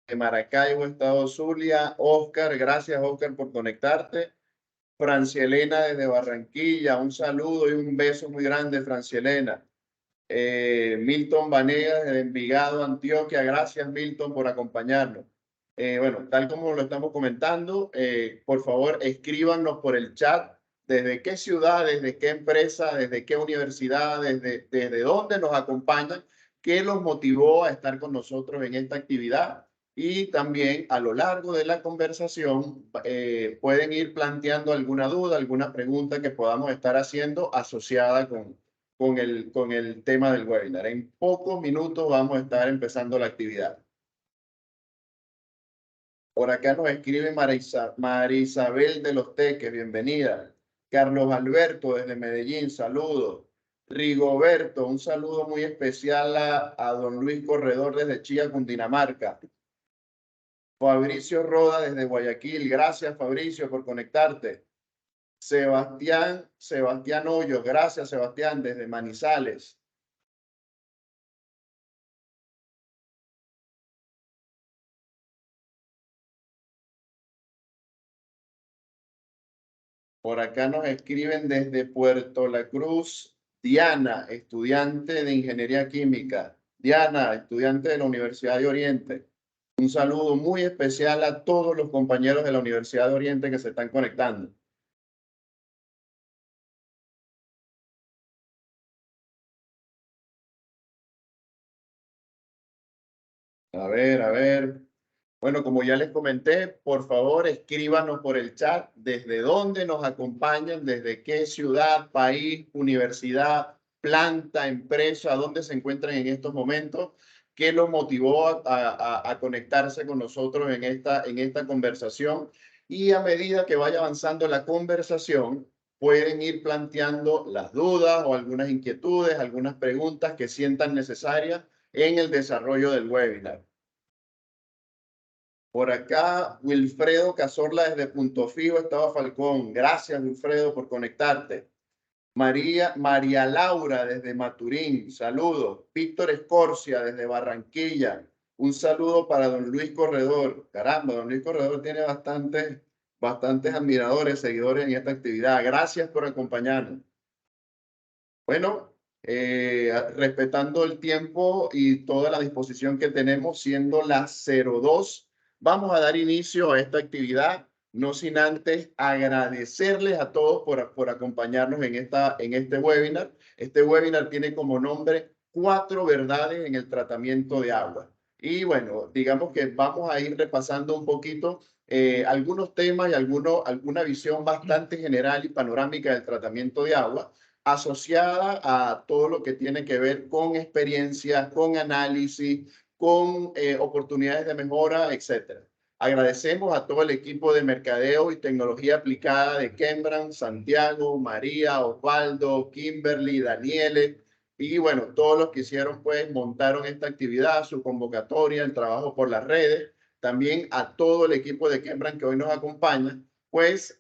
de Maracaibo, Estado Zulia. Oscar, gracias Oscar por conectarte. Francielena desde Barranquilla, un saludo y un beso muy grande, Francielena. Milton Vanegas desde Envigado, Antioquia. Gracias, Milton, por acompañarnos. Bueno, tal como lo estamos comentando, por favor, escríbanos por el chat desde qué ciudad, desde qué empresa, desde qué universidad, desde dónde nos acompañan, qué los motivó a estar con nosotros en esta actividad. Y también a lo largo de la conversación pueden ir planteando alguna duda, alguna pregunta que podamos estar haciendo asociada con el tema del webinar. En pocos minutos vamos a estar empezando la actividad. Por acá nos escribe María Isabel de los Teques, bienvenida. Carlos Alberto desde Medellín, saludos. Rigoberto, un saludo muy especial a don Luis Corredor desde Chía, Cundinamarca. Fabricio Roda desde Guayaquil, gracias Fabricio por conectarte. Sebastián Hoyos, gracias Sebastián desde Manizales. Por acá nos escriben desde Puerto La Cruz, Diana, estudiante de Ingeniería Química. Diana, estudiante de la Universidad de Oriente. Un saludo muy especial a todos los compañeros de la Universidad de Oriente que se están conectando. A ver, a ver. Bueno, como ya les comenté, por favor escríbanos por el chat desde dónde nos acompañan, desde qué ciudad, país, universidad, planta, empresa, dónde se encuentran en estos momentos, qué los motivó a conectarse con nosotros en esta conversación. Y a medida que vaya avanzando la conversación, pueden ir planteando las dudas o algunas inquietudes, algunas preguntas que sientan necesarias en el desarrollo del webinar. Por acá, Wilfredo Cazorla desde Punto Fijo, Estado Falcón. Gracias, Wilfredo, por conectarte. María Laura desde Maturín, saludos. Víctor Escorcia desde Barranquilla, un saludo para don Luis Corredor. Caramba, don Luis Corredor tiene bastantes admiradores, seguidores en esta actividad. Gracias por acompañarnos. Bueno, respetando el tiempo y toda la disposición que tenemos, siendo las 02, vamos a dar inicio a esta actividad, no sin antes agradecerles a todos por acompañarnos en este webinar. Este webinar tiene como nombre 4 verdades en el tratamiento de agua. Y bueno, digamos que vamos a ir repasando un poquito algunos temas y alguna visión bastante general y panorámica del tratamiento de agua, asociada a todo lo que tiene que ver con experiencias, con análisis, con oportunidades de mejora, etcétera. Agradecemos a todo el equipo de mercadeo y tecnología aplicada de Kembran, Santiago, María, Osvaldo, Kimberly, Daniele, y bueno, todos los que hicieron, pues, montaron esta actividad, su convocatoria, el trabajo por las redes. También a todo el equipo de Kembran que hoy nos acompaña, pues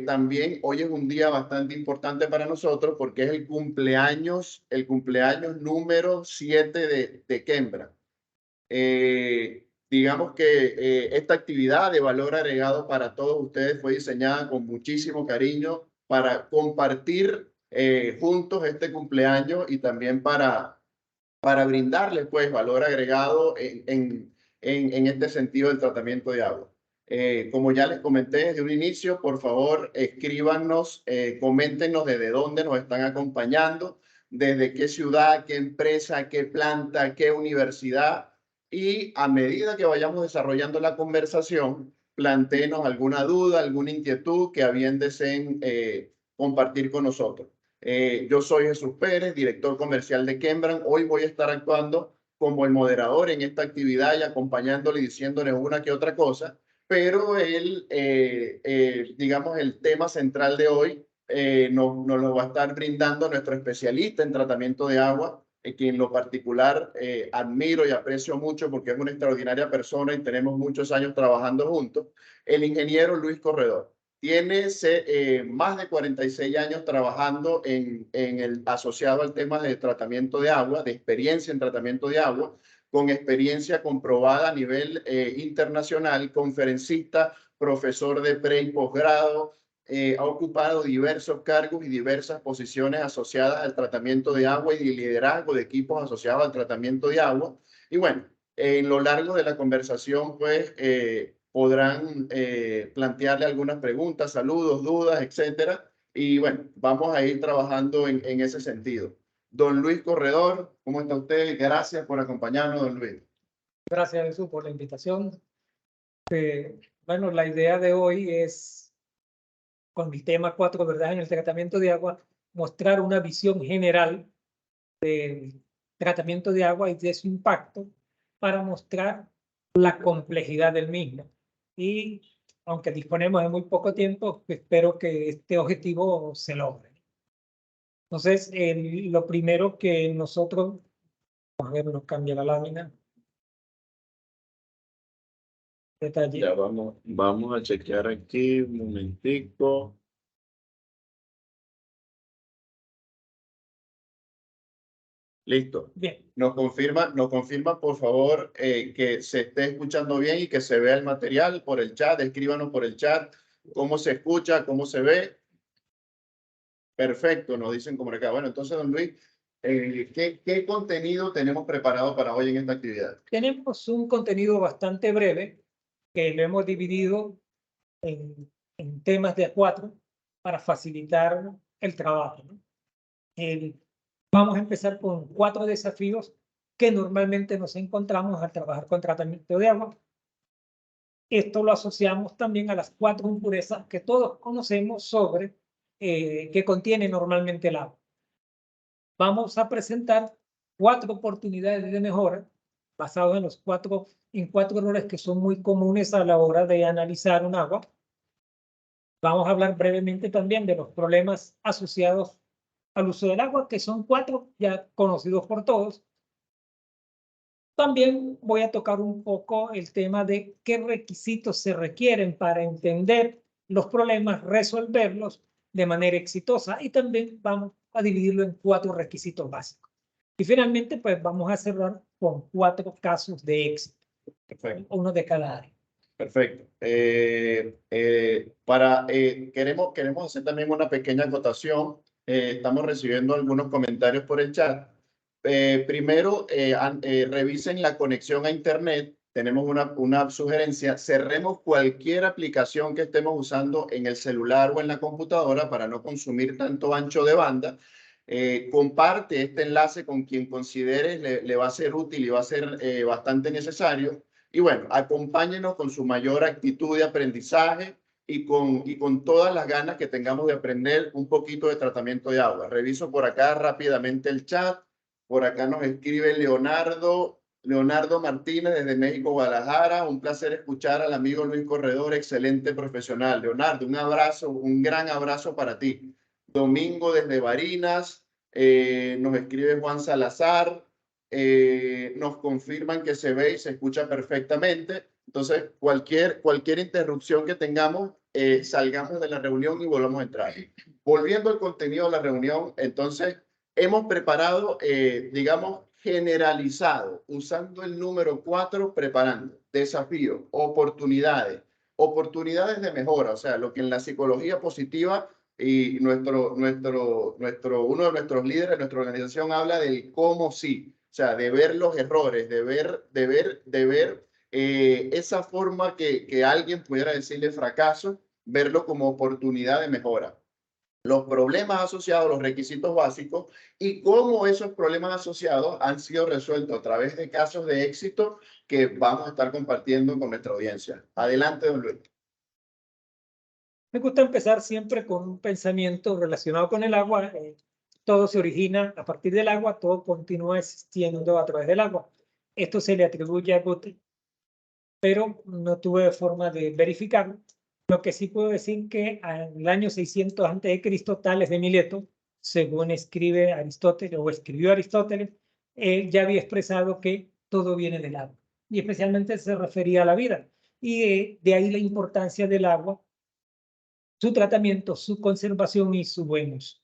también hoy es un día bastante importante para nosotros porque es el cumpleaños número 7 de Kembra. Digamos que esta actividad de valor agregado para todos ustedes fue diseñada con muchísimo cariño para compartir juntos este cumpleaños y también para brindarles pues valor agregado en este sentido del tratamiento de agua. Como ya les comenté desde un inicio, por favor escríbanos, coméntenos desde dónde nos están acompañando, desde qué ciudad, qué empresa, qué planta, qué universidad, y a medida que vayamos desarrollando la conversación, plantéenos alguna duda, alguna inquietud que a bien deseen compartir con nosotros. Yo soy Jesús Pérez, director comercial de Kembran. Hoy voy a estar actuando como el moderador en esta actividad y acompañándole y diciéndoles una que otra cosa, pero digamos, el tema central de hoy nos lo va a estar brindando nuestro especialista en tratamiento de agua, quien en lo particular admiro y aprecio mucho porque es una extraordinaria persona y tenemos muchos años trabajando juntos, el ingeniero Luis Corredor. Tiene más de 46 años trabajando asociado al tema de tratamiento de agua, de experiencia en tratamiento de agua. con experiencia comprobada a nivel internacional, conferencista, profesor de pre y posgrado, ha ocupado diversos cargos y diversas posiciones asociadas al tratamiento de agua y de liderazgo de equipos asociados al tratamiento de agua. Y bueno, en lo largo de la conversación, pues, podrán plantearle algunas preguntas, saludos, dudas, etcétera. Y bueno, vamos a ir trabajando en ese sentido. Don Luis Corredor, ¿cómo está usted? Gracias por acompañarnos, don Luis. Gracias, Jesús, por la invitación. Bueno, la idea de hoy es, con el tema 4, ¿verdad? En el tratamiento de agua, mostrar una visión general del tratamiento de agua y de su impacto para mostrar la complejidad del mismo. Y aunque disponemos de muy poco tiempo, espero que este objetivo se logre. Entonces, lo primero que nosotros, a ver, nos cambia la lámina. Detalle. Ya vamos a chequear aquí un momentico. Listo. Bien. Nos confirma, por favor, que se esté escuchando bien y que se vea el material por el chat. Escríbanos por el chat cómo se escucha, cómo se ve. Perfecto, nos dicen como acá. Bueno, entonces, don Luis, ¿qué contenido tenemos preparado para hoy en esta actividad? Tenemos un contenido bastante breve que lo hemos dividido en temas de A4 para facilitar el trabajo, ¿no? Vamos a empezar con 4 desafíos que normalmente nos encontramos al trabajar con tratamiento de agua. Esto lo asociamos también a las 4 impurezas que todos conocemos sobre que contiene normalmente el agua. Vamos a presentar 4 oportunidades de mejora basadas en los 4 errores que son muy comunes a la hora de analizar un agua. Vamos a hablar brevemente también de los problemas asociados al uso del agua, que son 4 ya conocidos por todos. También voy a tocar un poco el tema de qué requisitos se requieren para entender los problemas, resolverlos de manera exitosa, y también vamos a dividirlo en 4 requisitos básicos. Y finalmente, pues vamos a cerrar con 4 casos de éxito. Perfecto. Uno de cada área. Perfecto. Queremos hacer también una pequeña acotación. Estamos recibiendo algunos comentarios por el chat. Primero, revisen la conexión a Internet. Tenemos una sugerencia. Cerremos cualquier aplicación que estemos usando en el celular o en la computadora para no consumir tanto ancho de banda. Comparte este enlace con quien consideres le va a ser útil y va a ser bastante necesario. Y bueno, acompáñenos con su mayor actitud de aprendizaje y con todas las ganas que tengamos de aprender un poquito de tratamiento de agua. Reviso por acá rápidamente el chat. Por acá nos escribe Leonardo Martínez desde México, Guadalajara. Un placer escuchar al amigo Luis Corredor, excelente profesional. Leonardo, un abrazo, un gran abrazo para ti. Domingo desde Barinas, nos escribe Juan Salazar. Nos confirman que se ve y se escucha perfectamente. Entonces, cualquier interrupción que tengamos, salgamos de la reunión y volvamos a entrar. Volviendo al contenido de la reunión, entonces, hemos preparado, digamos, generalizado, usando el número 4, preparando desafíos, oportunidades de mejora, o sea, lo que en la psicología positiva y uno de nuestros líderes de nuestra organización habla del cómo sí. O sea, de ver los errores, de ver esa forma que alguien pudiera decirle fracaso, verlo como oportunidad de mejora. Los problemas asociados, los requisitos básicos y cómo esos problemas asociados han sido resueltos a través de casos de éxito que vamos a estar compartiendo con nuestra audiencia. Adelante, don Luis. Me gusta empezar siempre con un pensamiento relacionado con el agua. Todo se origina a partir del agua, todo continúa existiendo a través del agua. Esto se le atribuye a Goethe, pero no tuve forma de verificarlo. Lo que sí puedo decir que en el año 600 a.C., Tales de Mileto, según escribe Aristóteles o escribió Aristóteles, ya había expresado que todo viene del agua, y especialmente se refería a la vida. Y de ahí la importancia del agua, su tratamiento, su conservación y su buen uso.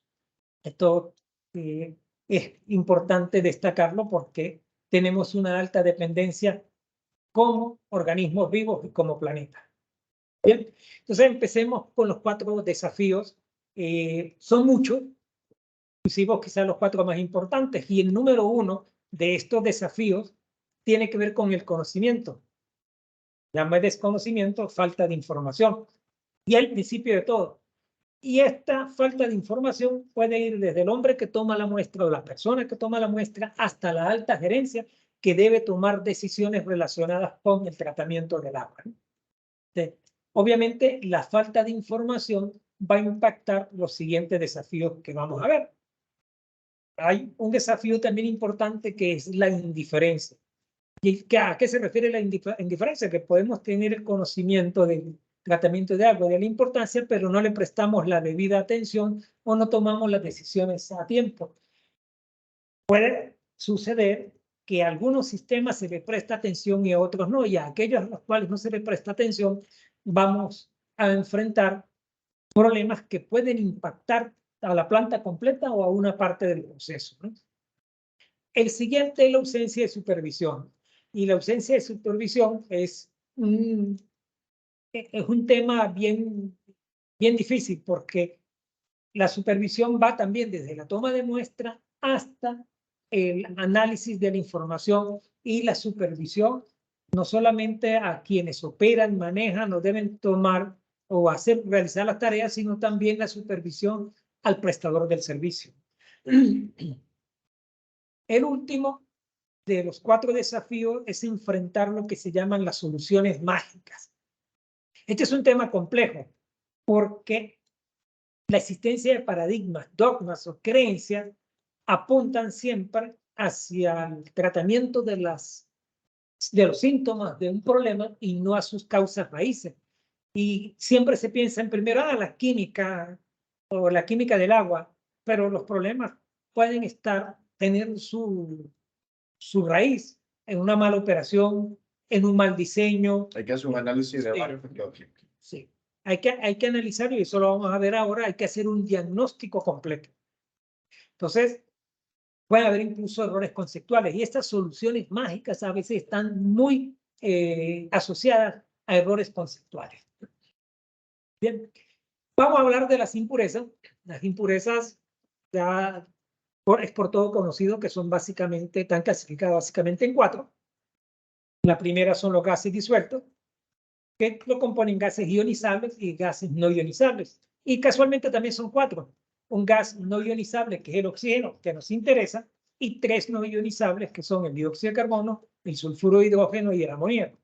Esto es importante destacarlo porque tenemos una alta dependencia como organismos vivos y como planeta. Bien, entonces empecemos con los 4 desafíos. Son muchos, pusimos quizás los 4 más importantes, y el número 1 de estos desafíos tiene que ver con el conocimiento. Llama desconocimiento, falta de información, y el principio de todo. Y esta falta de información puede ir desde el hombre que toma la muestra o la persona que toma la muestra hasta la alta gerencia que debe tomar decisiones relacionadas con el tratamiento del agua. Obviamente, la falta de información va a impactar los siguientes desafíos que vamos a ver. Hay un desafío también importante que es la indiferencia. ¿Y a qué se refiere la indiferencia? Que podemos tener el conocimiento del tratamiento de agua, de la importancia, pero no le prestamos la debida atención o no tomamos las decisiones a tiempo. Puede suceder que a algunos sistemas se le presta atención y a otros no, y a aquellos a los cuales no se le presta atención, vamos a enfrentar problemas que pueden impactar a la planta completa o a una parte del proceso, ¿no? El siguiente es la ausencia de supervisión. Y la ausencia de supervisión es un tema bien difícil, porque la supervisión va también desde la toma de muestra hasta el análisis de la información, y la supervisión no solamente a quienes operan, manejan o deben tomar o realizar las tareas, sino también la supervisión al prestador del servicio. El último de los 4 desafíos es enfrentar lo que se llaman las soluciones mágicas. Este es un tema complejo porque la existencia de paradigmas, dogmas o creencias apuntan siempre hacia el tratamiento de los síntomas de un problema y no a sus causas raíces. Y siempre se piensa en primero, la química o la química del agua, pero los problemas pueden tener su raíz en una mala operación, en un mal diseño. Hay que hacer un análisis de varios factores. Sí, hay que analizarlo, y eso lo vamos a ver ahora. Hay que hacer un diagnóstico completo. Entonces, puede haber incluso errores conceptuales, y estas soluciones mágicas a veces están muy asociadas a errores conceptuales. Bien, vamos a hablar de las impurezas. Las impurezas ya es por todo conocido que están clasificadas básicamente en 4. La primera son los gases disueltos, que lo componen gases ionizables y gases no ionizables. Y casualmente también son 4. Un gas no ionizable, que es el oxígeno, que nos interesa, y 3 no ionizables, que son el dióxido de carbono, el sulfuro de hidrógeno y el amoníaco.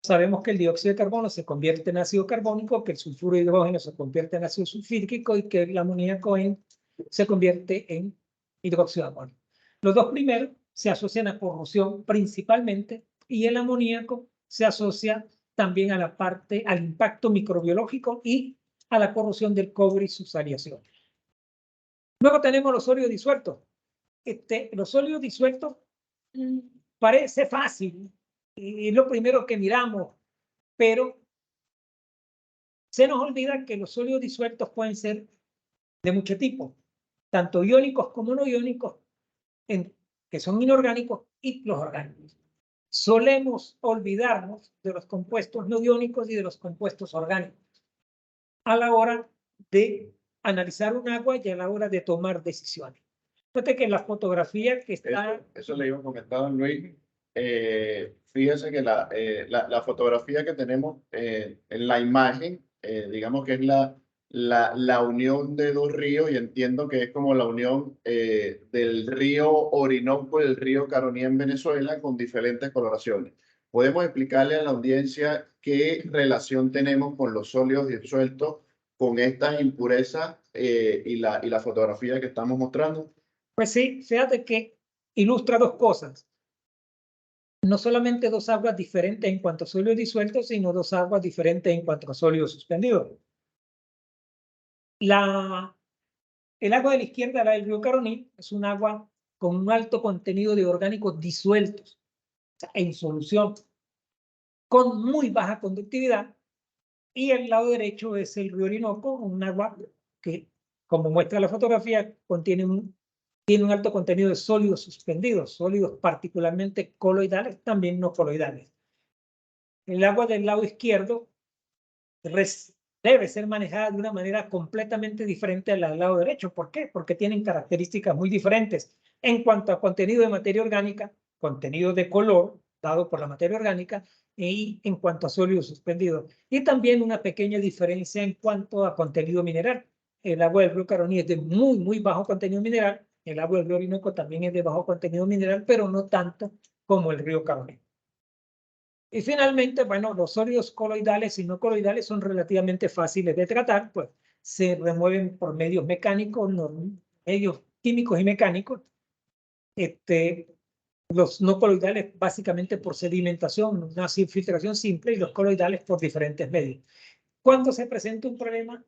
Sabemos que el dióxido de carbono se convierte en ácido carbónico, que el sulfuro de hidrógeno se convierte en ácido sulfídrico y que el amoníaco se convierte en hidróxido de amonio. Los 2 primeros se asocian a corrosión principalmente, y el amoníaco se asocia también a al impacto microbiológico y a la corrosión del cobre y sus aleaciones. Luego tenemos los sólidos disueltos. Los sólidos disueltos parece fácil y es lo primero que miramos, pero se nos olvida que los sólidos disueltos pueden ser de mucho tipo, tanto iónicos como no iónicos, que son inorgánicos, y los orgánicos. Solemos olvidarnos de los compuestos no iónicos y de los compuestos orgánicos a la hora de analizar un agua y a la hora de tomar decisiones. Fíjate que la fotografía que está... Eso le iba a comentar, Luis. Fíjese que la fotografía que tenemos en la imagen, digamos que es la unión de 2 ríos, y entiendo que es como la unión del río Orinoco y el río Caroní en Venezuela, con diferentes coloraciones. ¿Podemos explicarle a la audiencia qué relación tenemos con los sólidos disueltos, con estas impurezas y la fotografía que estamos mostrando? Pues sí, fíjate que ilustra 2 cosas. No solamente 2 aguas diferentes en cuanto a sólidos disueltos, sino 2 aguas diferentes en cuanto a sólidos suspendidos. El agua de la izquierda, la del río Caroní, es un agua con un alto contenido de orgánicos disueltos, o sea, en solución, con muy baja conductividad. Y el lado derecho es el río Orinoco, un agua que, como muestra la fotografía, contiene un tiene un alto contenido de sólidos suspendidos, sólidos particularmente coloidales, también no coloidales. El agua del lado izquierdo debe ser manejada de una manera completamente diferente a la del lado derecho. ¿Por qué? Porque tienen características muy diferentes en cuanto a contenido de materia orgánica, contenido de color dado por la materia orgánica y en cuanto a sólidos suspendidos. Y también una pequeña diferencia en cuanto a contenido mineral. El agua del río Caroní es de muy, muy bajo contenido mineral. El agua del río Orinoco también es de bajo contenido mineral, pero no tanto como el río Caroní. Y finalmente, bueno, los sólidos coloidales y no coloidales son relativamente fáciles de tratar, pues se remueven por medios mecánicos, medios químicos y mecánicos. Los no coloidales básicamente por sedimentación, una filtración simple, y los coloidales por diferentes medios. Cuando se presenta un problema,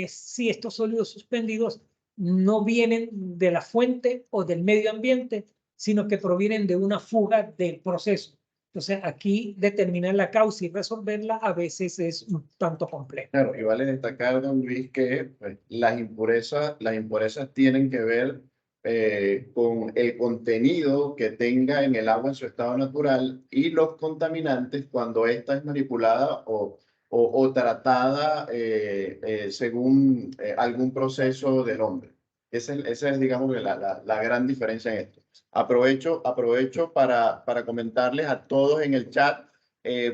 si estos sólidos suspendidos no vienen de la fuente o del medio ambiente, sino que provienen de una fuga del proceso. Entonces, aquí determinar la causa y resolverla a veces es un tanto complejo. Claro, y vale destacar, don Luis, que pues, las impurezas tienen que ver con el contenido que tenga en el agua en su estado natural y los contaminantes cuando ésta es manipulada o tratada según algún proceso del hombre. Esa es, digamos, la gran diferencia en esto. Aprovecho para comentarles a todos en el chat,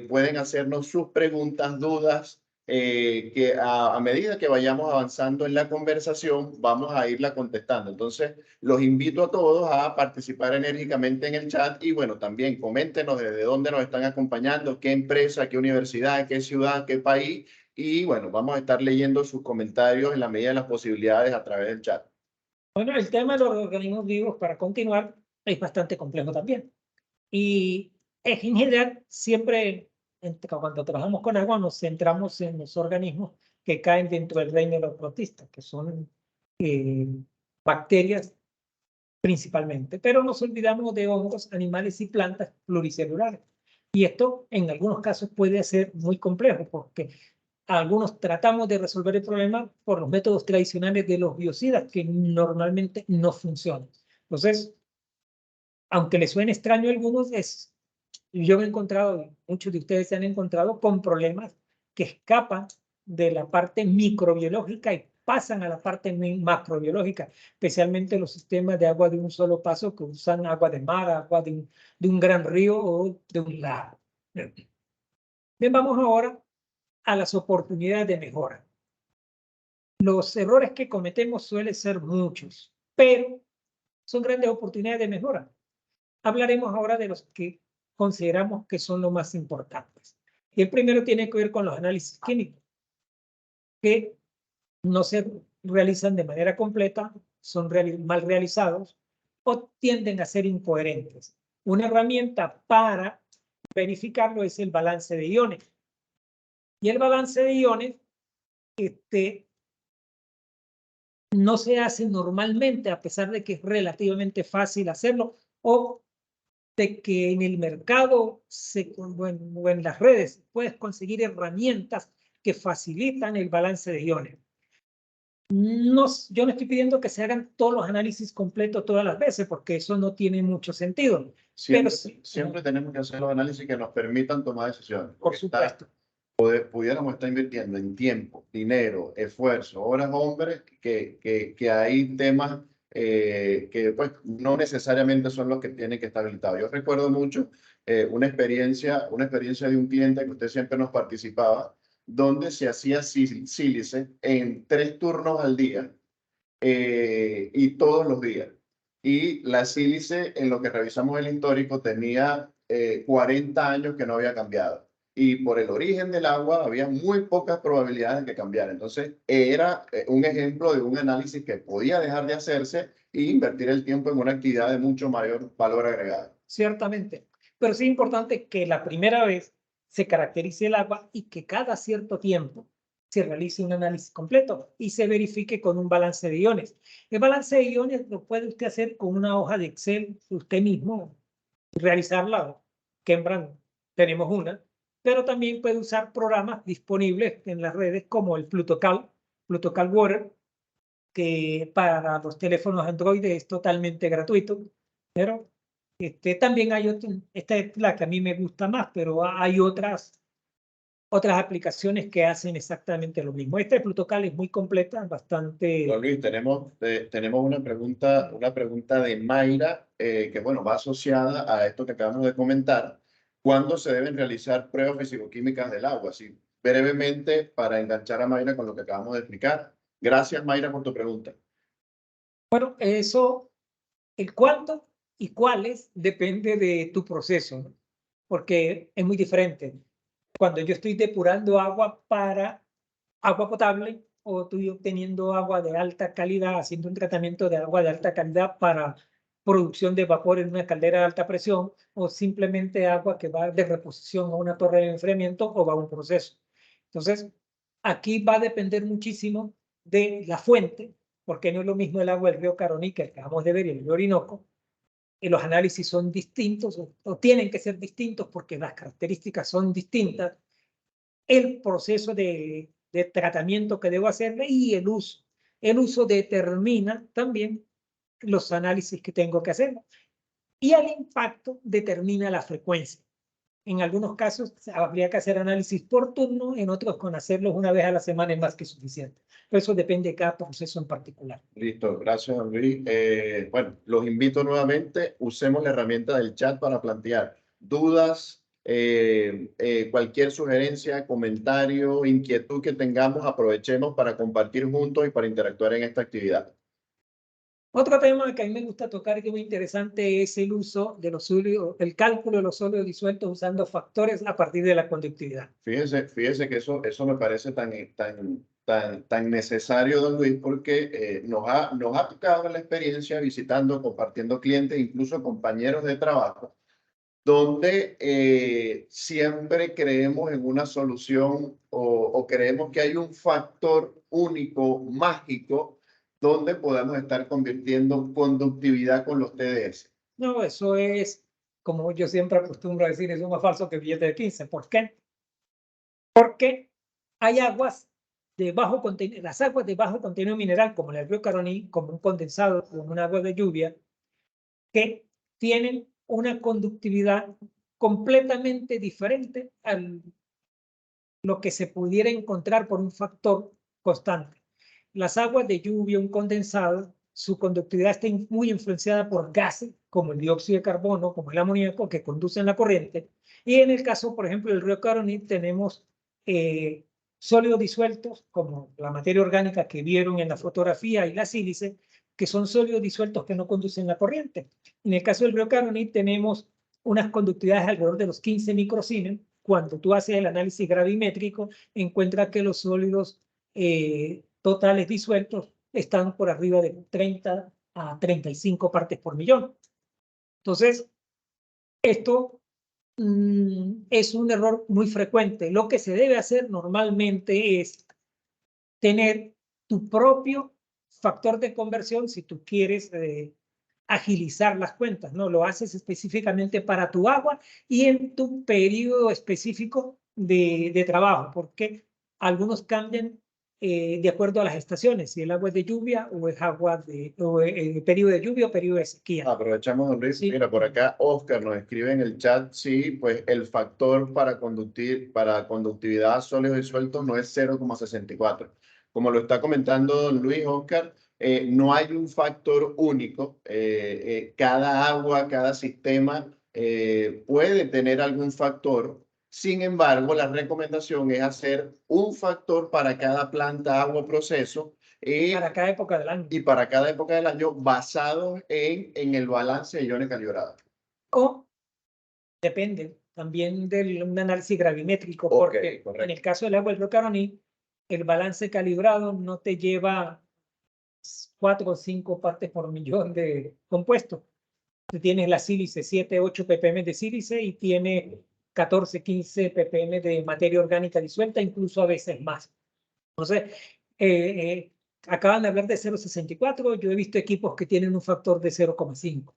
pueden hacernos sus preguntas, dudas, que a medida que vayamos avanzando en la conversación, vamos a irla contestando. Entonces, los invito a todos a participar enérgicamente en el chat y bueno, también coméntenos desde dónde nos están acompañando, qué empresa, qué universidad, qué ciudad, qué país. Y bueno, vamos a estar leyendo sus comentarios en la medida de las posibilidades a través del chat. Bueno, el tema de los organismos vivos, para continuar, es bastante complejo también. Y en general, siempre cuando trabajamos con agua nos centramos en los organismos que caen dentro del reino de los protistas, que son bacterias principalmente, pero nos olvidamos de hongos, animales y plantas pluricelulares. Y esto en algunos casos puede ser muy complejo porque algunos tratamos de resolver el problema por los métodos tradicionales de los biocidas que normalmente no funcionan. Entonces, aunque les suene extraño a algunos, yo me he encontrado, muchos de ustedes se han encontrado con problemas que escapan de la parte microbiológica y pasan a la parte macrobiológica, especialmente los sistemas de agua de un solo paso que usan agua de mar, agua de un gran río o de un lago. Bien, vamos ahora a las oportunidades de mejora. Los errores que cometemos suelen ser muchos, pero son grandes oportunidades de mejora. Hablaremos ahora de los que consideramos que son los más importantes. Y el primero tiene que ver con los análisis químicos, que no se realizan de manera completa, son mal realizados o tienden a ser incoherentes. Una herramienta para verificarlo es el balance de iones. Y el balance de iones no se hace normalmente, a pesar de que es relativamente fácil hacerlo, o de que en el mercado o en las redes puedes conseguir herramientas que facilitan el balance de iones. Yo no estoy pidiendo que se hagan todos los análisis completos todas las veces, porque eso no tiene mucho sentido. Siempre tenemos que hacer los análisis que nos permitan tomar decisiones. Por supuesto. Pudiéramos estar invirtiendo en tiempo, dinero, esfuerzo, horas, hombres, que hay temas que pues, no necesariamente son los que tienen que estar habilitados. Yo recuerdo mucho una experiencia de un cliente que usted siempre nos participaba, donde se hacía sílice en 3 turnos al día y todos los días. Y la sílice, en lo que revisamos el histórico, tenía 40 años que no había cambiado. Y por el origen del agua había muy pocas probabilidades de que cambiara. Entonces, era un ejemplo de un análisis que podía dejar de hacerse e invertir el tiempo en una actividad de mucho mayor valor agregado. Ciertamente. Pero sí es importante que la primera vez se caracterice el agua y que cada cierto tiempo se realice un análisis completo y se verifique con un balance de iones. El balance de iones lo puede usted hacer con una hoja de Excel usted mismo, realizarla. Kembran tenemos una, pero también puede usar programas disponibles en las redes como el Plutocal Water, que para los teléfonos Android es totalmente gratuito, pero también hay otro, esta es la que a mí me gusta más, pero hay otras aplicaciones que hacen exactamente lo mismo. Esta de Plutocal es muy completa, bastante... Don Luis, tenemos una pregunta de Mayra que, bueno, va asociada a esto que acabamos de comentar. ¿Cuándo se deben realizar pruebas físico-químicas del agua? Así, brevemente, para enganchar a Mayra con lo que acabamos de explicar. Gracias, Mayra, por tu pregunta. Bueno, eso, el cuándo y cuáles depende de tu proceso, ¿no? Porque es muy diferente. Cuando yo estoy depurando agua para agua potable o estoy obteniendo agua de alta calidad, haciendo un tratamiento de agua de alta calidad para producción de vapor en una caldera de alta presión, o simplemente agua que va de reposición a una torre de enfriamiento o va a un proceso. Entonces, aquí va a depender muchísimo de la fuente, porque no es lo mismo el agua del río Caroní que acabamos de ver y el río Orinoco, y los análisis son distintos o tienen que ser distintos porque las características son distintas, el proceso de tratamiento que debo hacerle y el uso. El uso determina también los análisis que tengo que hacer y el impacto determina la frecuencia. En algunos casos habría que hacer análisis por turno, en otros con hacerlos una vez a la semana es más que suficiente. Pero eso depende de cada proceso en particular. Listo, gracias, don Luis. Bueno, los invito nuevamente, usemos la herramienta del chat para plantear dudas, cualquier sugerencia, comentario, inquietud que tengamos, aprovechemos para compartir juntos y para interactuar en esta actividad. Otro tema que a mí me gusta tocar que es muy interesante es el uso de los sólidos, el cálculo de los sólidos disueltos usando factores a partir de la conductividad. Fíjese que eso me parece tan necesario, don Luis, porque nos ha tocado la experiencia visitando, compartiendo clientes, incluso compañeros de trabajo, donde siempre creemos en una solución o creemos que hay un factor único, mágico, donde podamos estar convirtiendo conductividad con los TDS. No, eso es, como yo siempre acostumbro a decir, es más falso que billete de 15. ¿Por qué? Porque hay aguas de bajo contenido, las aguas de bajo contenido mineral, como el río Caroní, como un condensado, como un agua de lluvia, que tienen una conductividad completamente diferente a lo que se pudiera encontrar por un factor constante. Las aguas de lluvia, un condensado, su conductividad está muy influenciada por gases como el dióxido de carbono, como el amoníaco, que conducen la corriente. Y en el caso, por ejemplo, del río Caroní, tenemos sólidos disueltos, como la materia orgánica que vieron en la fotografía y la sílice, que son sólidos disueltos que no conducen la corriente. En el caso del río Caroní, tenemos unas conductividades alrededor de los 15 microsiemens. Cuando tú haces el análisis gravimétrico, encuentras que los sólidos totales disueltos están por arriba de 30 a 35 partes por millón. Entonces, esto es un error muy frecuente. Lo que se debe hacer normalmente es tener tu propio factor de conversión si tú quieres agilizar las cuentas, ¿no? Lo haces específicamente para tu agua y en tu periodo específico de trabajo, porque algunos cambian de acuerdo a las estaciones, si el agua es de lluvia o es agua de periodo de lluvia o periodo de sequía. Aprovechamos, don Luis. Sí. Mira, por acá Oscar nos escribe en el chat, sí, pues el factor para conductividad a sólidos disueltos no es 0,64. Como lo está comentando don Luis, Oscar, no hay un factor único. Cada agua, cada sistema puede tener algún factor. Sin embargo, la recomendación es hacer un factor para cada planta, agua, proceso. Para cada época del año. Y para cada época del año basado en el balance de iones calibrados. O depende también de un análisis gravimétrico, porque en el caso del agua del río Caroní, el balance calibrado no te lleva 4 o 5 partes por millón de compuestos. Tú tienes la sílice, 7, 8 ppm de sílice y tiene 14, 15 ppm de materia orgánica disuelta, incluso a veces más. Entonces, acaban de hablar de 0,64, yo he visto equipos que tienen un factor de 0,5.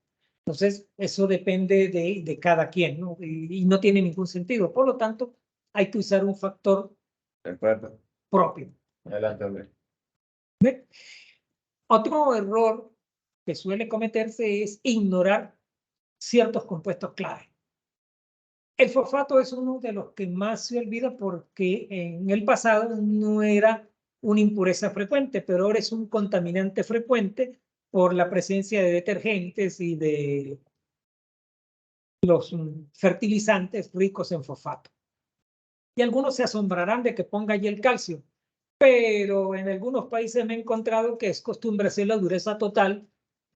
Entonces, eso depende de cada quien, ¿no? Y no tiene ningún sentido. Por lo tanto, hay que usar un factor propio. Adelante, Andrés. Otro error que suele cometerse es ignorar ciertos compuestos clave. El fosfato es uno de los que más se olvida porque en el pasado no era una impureza frecuente, pero ahora es un contaminante frecuente por la presencia de detergentes y de los fertilizantes ricos en fosfato. Y algunos se asombrarán de que ponga allí el calcio, pero en algunos países me he encontrado que es costumbre hacer la dureza total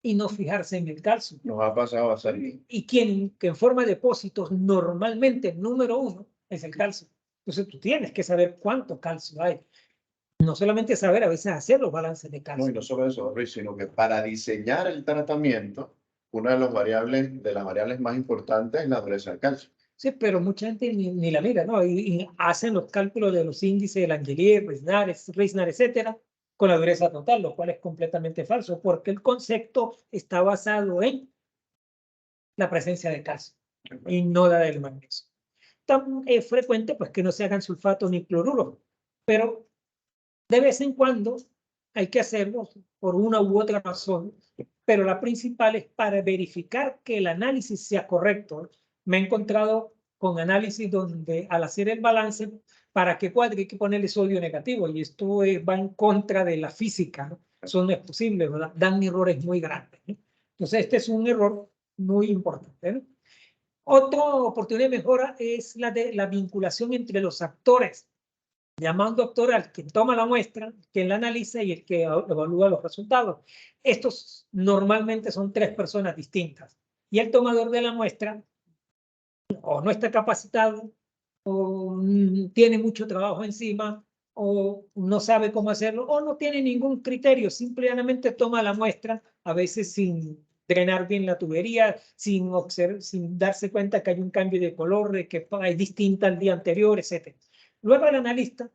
y no fijarse en el calcio. Nos ha pasado a salir. Y quien que forma depósitos normalmente el número uno es el calcio. Entonces tú tienes que saber cuánto calcio hay. No solamente saber, a veces hacer los balances de No, calcio. y no solo eso, Luis, sino que para diseñar el tratamiento, una de las variables más importantes es la dureza del calcio. Sí, pero mucha gente ni la mira, ¿no? Y hacen los cálculos de los índices de Langelier, Reisner, etcétera, con la dureza total, lo cual es completamente falso, porque el concepto está basado en la presencia de calcio y no la del magnesio. Tan frecuente pues que no se hagan sulfatos ni cloruros, pero de vez en cuando hay que hacerlo por una u otra razón, pero la principal es para verificar que el análisis sea correcto. Me he encontrado con análisis donde al hacer el balance, para que cuadre hay que ponerle sodio negativo y esto va en contra de la física, ¿no? Eso no es posible, ¿verdad? Dan errores muy grandes, ¿no? Entonces este es un error muy importante, ¿no? Otra oportunidad de mejora es la de la vinculación entre los actores, llamando actor al que toma la muestra, quien la analiza y el que evalúa los resultados. Estos normalmente son tres personas distintas y el tomador de la muestra o no está capacitado o tiene mucho trabajo encima o no sabe cómo hacerlo o no tiene ningún criterio, simplemente toma la muestra, a veces sin drenar bien la tubería, sin darse cuenta que hay un cambio de color, de que es distinta al día anterior, etc. Luego el analista,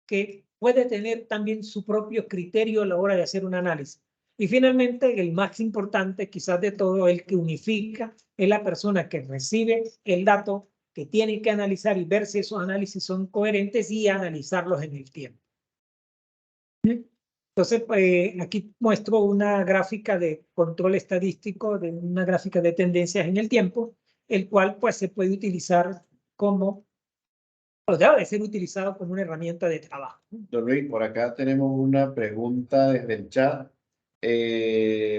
que puede tener también su propio criterio a la hora de hacer un análisis. Y finalmente, el más importante quizás de todo, el que unifica, es la persona que recibe el dato, que tiene que analizar y ver si esos análisis son coherentes y analizarlos en el tiempo. Entonces, aquí muestro una gráfica de control estadístico, de una gráfica de tendencias en el tiempo, el cual pues se puede utilizar como, o debe ser utilizado como una herramienta de trabajo. Don Luis, por acá tenemos una pregunta desde el chat.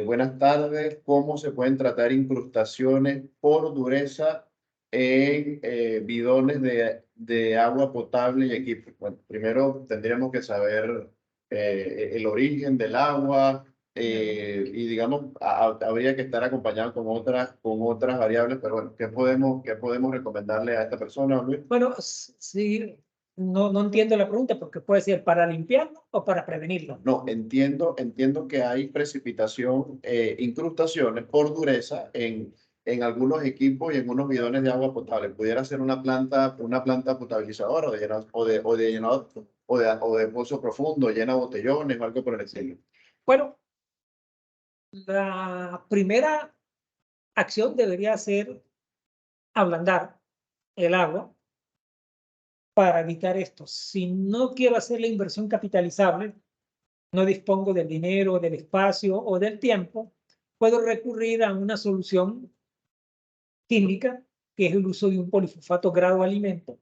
Buenas tardes. ¿Cómo se pueden tratar incrustaciones por dureza en bidones de agua potable y equipos? Bueno, primero tendríamos que saber el origen del agua y digamos, habría que estar acompañado con otras variables, pero bueno, qué podemos recomendarle a esta persona, don Luis? Bueno, sí, no entiendo la pregunta porque puede ser para limpiarlo o para prevenirlo. No, entiendo que hay precipitación, incrustaciones por dureza en algunos equipos y en unos bidones de agua potable. Pudiera ser una planta potabilizadora o de llenado o de pozo profundo, llena de botellones o algo por el estilo. Bueno, la primera acción debería ser ablandar el agua para evitar esto. Si no quiero hacer la inversión capitalizable, no dispongo del dinero, del espacio o del tiempo, puedo recurrir a una solución química, que es el uso de un polifosfato grado alimento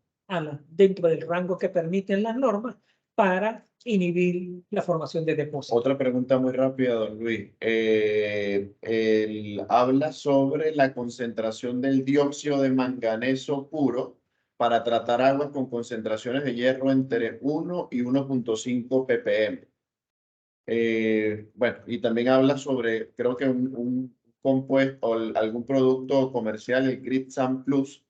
dentro del rango que permiten las normas para inhibir la formación de depósitos. Otra pregunta muy rápida, don Luis. Él habla sobre la concentración del dióxido de manganeso puro para tratar aguas con concentraciones de hierro entre 1 y 1,5 ppm. Bueno, y también habla sobre, creo que un compuesto o algún producto comercial, el Gritsam Plus.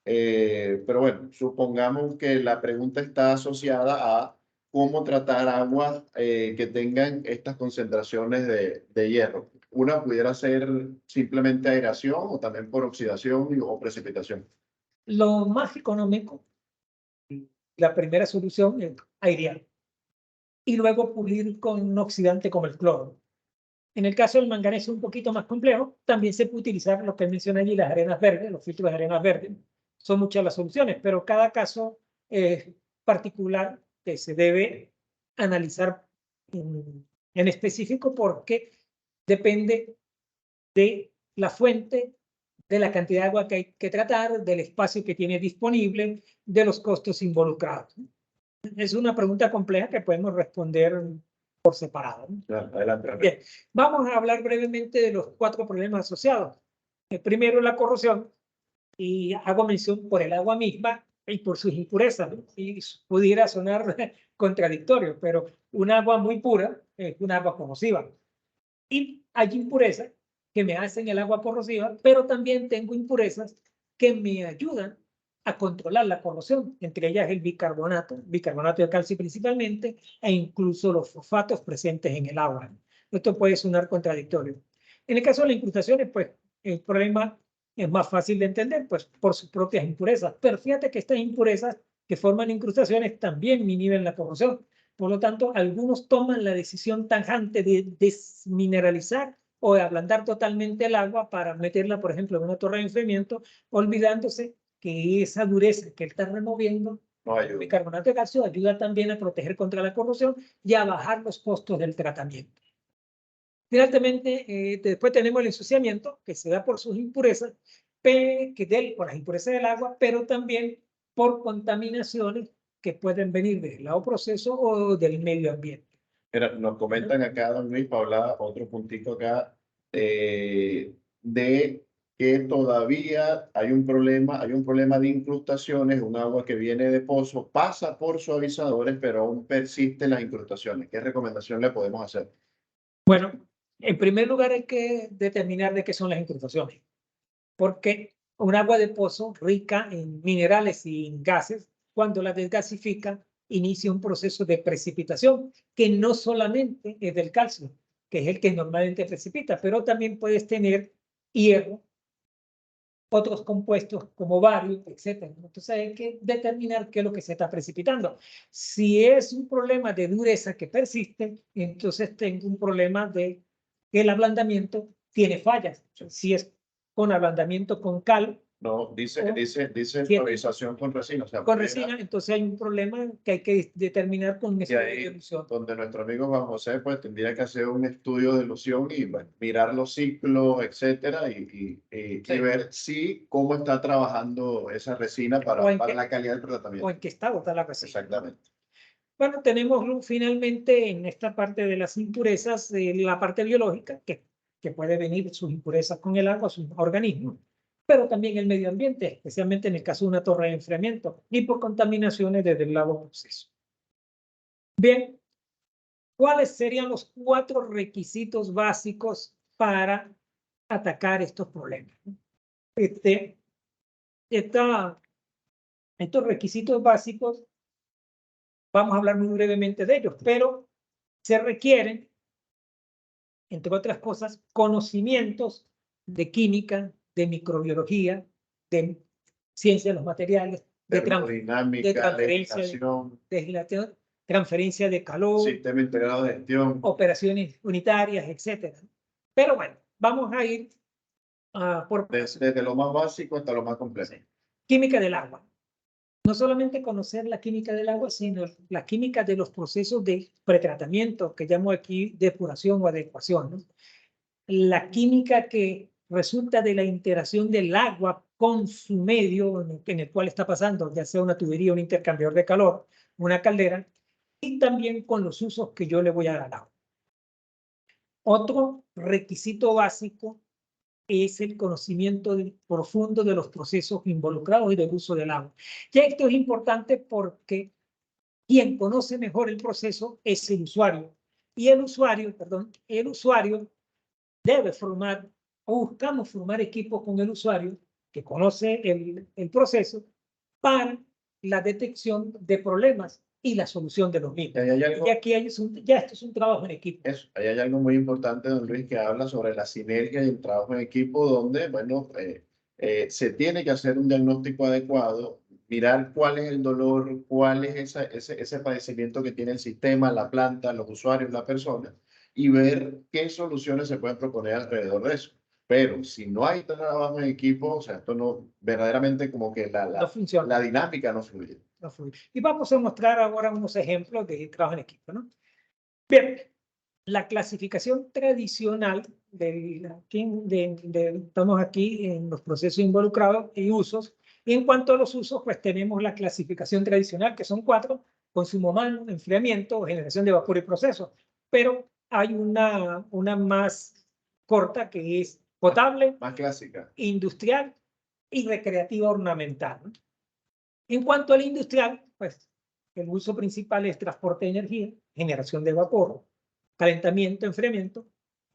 Pero bueno, supongamos que la pregunta está asociada a cómo tratar aguas que tengan estas concentraciones de hierro. Una pudiera ser simplemente aireación o también por oxidación o precipitación. Lo más económico, la primera solución es airear y luego pulir con un oxidante como el cloro. En el caso del manganeso un poquito más complejo, también se puede utilizar lo que menciona allí, las arenas verdes, los filtros de arenas verdes. Son muchas las soluciones, pero cada caso es particular que se debe analizar en específico porque depende de la fuente, de la cantidad de agua que hay que tratar, del espacio que tiene disponible, de los costos involucrados. Es una pregunta compleja que podemos responder por separado. Claro, adelante. Bien, vamos a hablar brevemente de los 4 problemas asociados. El primero, la corrosión, y hago mención por el agua misma y por sus impurezas, ¿no? Y pudiera sonar contradictorio, pero un agua muy pura es un agua corrosiva. Y hay impurezas que me hacen el agua corrosiva, pero también tengo impurezas que me ayudan a controlar la corrosión, entre ellas el bicarbonato de calcio principalmente, e incluso los fosfatos presentes en el agua. Esto puede sonar contradictorio. En el caso de las incrustaciones, pues el problema es más fácil de entender, pues por sus propias impurezas. Pero fíjate que estas impurezas que forman incrustaciones también inhiben la corrosión. Por lo tanto, algunos toman la decisión tajante de desmineralizar o de ablandar totalmente el agua para meterla, por ejemplo, en una torre de enfriamiento, olvidándose que esa dureza que él está removiendo, el bicarbonato de calcio, ayuda también a proteger contra la corrosión y a bajar los costos del tratamiento. Finalmente, después tenemos el ensuciamiento, que se da por sus impurezas, por las impurezas del agua, pero también por contaminaciones que pueden venir del lado proceso o del medio ambiente. Mira, nos comentan acá, don Luis, para hablar otro puntito acá, de que todavía hay un problema de incrustaciones, un agua que viene de pozo, pasa por suavizadores, pero aún persisten las incrustaciones. ¿Qué recomendación le podemos hacer? Bueno, en primer lugar hay que determinar de qué son las incrustaciones, porque un agua de pozo rica en minerales y en gases, cuando la desgasifica, inicia un proceso de precipitación que no solamente es del calcio, que es el que normalmente precipita, pero también puedes tener hierro, otros compuestos como bario, etc. Entonces hay que determinar qué es lo que se está precipitando. Si es un problema de dureza que persiste, entonces tengo un problema de que el ablandamiento tiene fallas. Si es con ablandamiento con cal, No, dice suavización con resina. O sea, con resina, entonces hay un problema que hay que determinar con y estudio de ahí, ilusión. donde nuestro amigo Juan José, pues tendría que hacer un estudio de ilusión y bueno, mirar los ciclos, etcétera, y Sí. ver cómo está trabajando esa resina para la calidad del tratamiento. O en qué estado está la resina. Exactamente. Bueno, tenemos finalmente en esta parte de las impurezas, la parte biológica, que puede venir sus impurezas con el agua, sus organismos, pero también el medio ambiente, especialmente en el caso de una torre de enfriamiento y por contaminaciones desde el lado proceso. Bien, ¿cuáles serían los 4 requisitos básicos para atacar estos problemas? Estos requisitos básicos, vamos a hablar muy brevemente de ellos, pero se requieren, entre otras cosas, conocimientos de química, de microbiología, de ciencia de los materiales, de transferencia de calor, sistema integrado de gestión, operaciones unitarias, etc. Pero bueno, vamos a ir por desde lo más básico hasta lo más complejo. Sí. Química del agua. No solamente conocer la química del agua, sino la química de los procesos de pretratamiento, que llamo aquí depuración o adecuación, ¿no? La química que resulta de la interacción del agua con su medio en el cual está pasando, ya sea una tubería, un intercambiador de calor, una caldera, y también con los usos que yo le voy a dar al agua. Otro requisito básico es el conocimiento profundo de los procesos involucrados y del uso del agua. Y esto es importante porque quien conoce mejor el proceso es el usuario. Y el usuario debe formar, o buscamos formar equipos con el usuario que conoce el proceso para la detección de problemas y la solución de los mismos. Y aquí ya esto es un trabajo en equipo. Ahí hay algo muy importante, don Luis, que habla sobre la sinergia y el trabajo en equipo, donde, bueno, se tiene que hacer un diagnóstico adecuado, mirar cuál es el dolor, cuál es ese padecimiento que tiene el sistema, la planta, los usuarios, la persona, y ver qué soluciones se pueden proponer alrededor de eso. Pero si no hay trabajo en equipo, o sea, esto no, verdaderamente como que no funciona. La dinámica no fluye. Y vamos a mostrar ahora unos ejemplos de trabajo en equipo, ¿no? Bien, la clasificación tradicional estamos aquí en los procesos involucrados y usos. Y en cuanto a los usos, pues tenemos la clasificación tradicional, que son 4: consumo humano, enfriamiento, generación de vapor y procesos. Pero hay una más corta, que es potable, Más clásica. industrial y recreativa ornamental, ¿no? En cuanto al industrial, pues el uso principal es transporte de energía, generación de vapor, calentamiento, enfriamiento,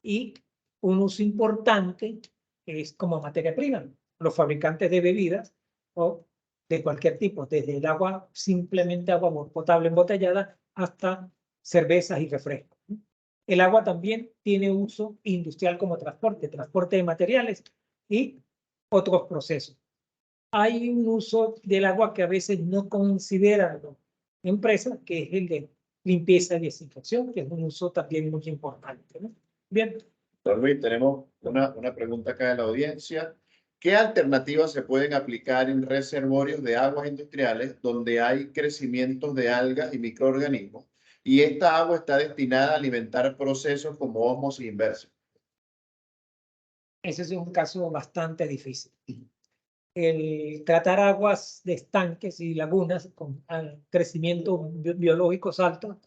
y un uso importante es como materia prima. Los fabricantes de bebidas o de cualquier tipo, desde el agua, simplemente agua potable embotellada, hasta cervezas y refrescos. El agua también tiene uso industrial como transporte de materiales y otros procesos. Hay un uso del agua que a veces no consideran las empresas, que es el de limpieza y desinfección, que es un uso también muy importante, ¿no? Bien. Don Luis, tenemos una pregunta acá de la audiencia. ¿Qué alternativas se pueden aplicar en reservorios de aguas industriales donde hay crecimientos de algas y microorganismos y esta agua está destinada a alimentar procesos como ósmosis inversa? Ese es un caso bastante difícil. El tratar aguas de estanques y lagunas con crecimientos biológicos altos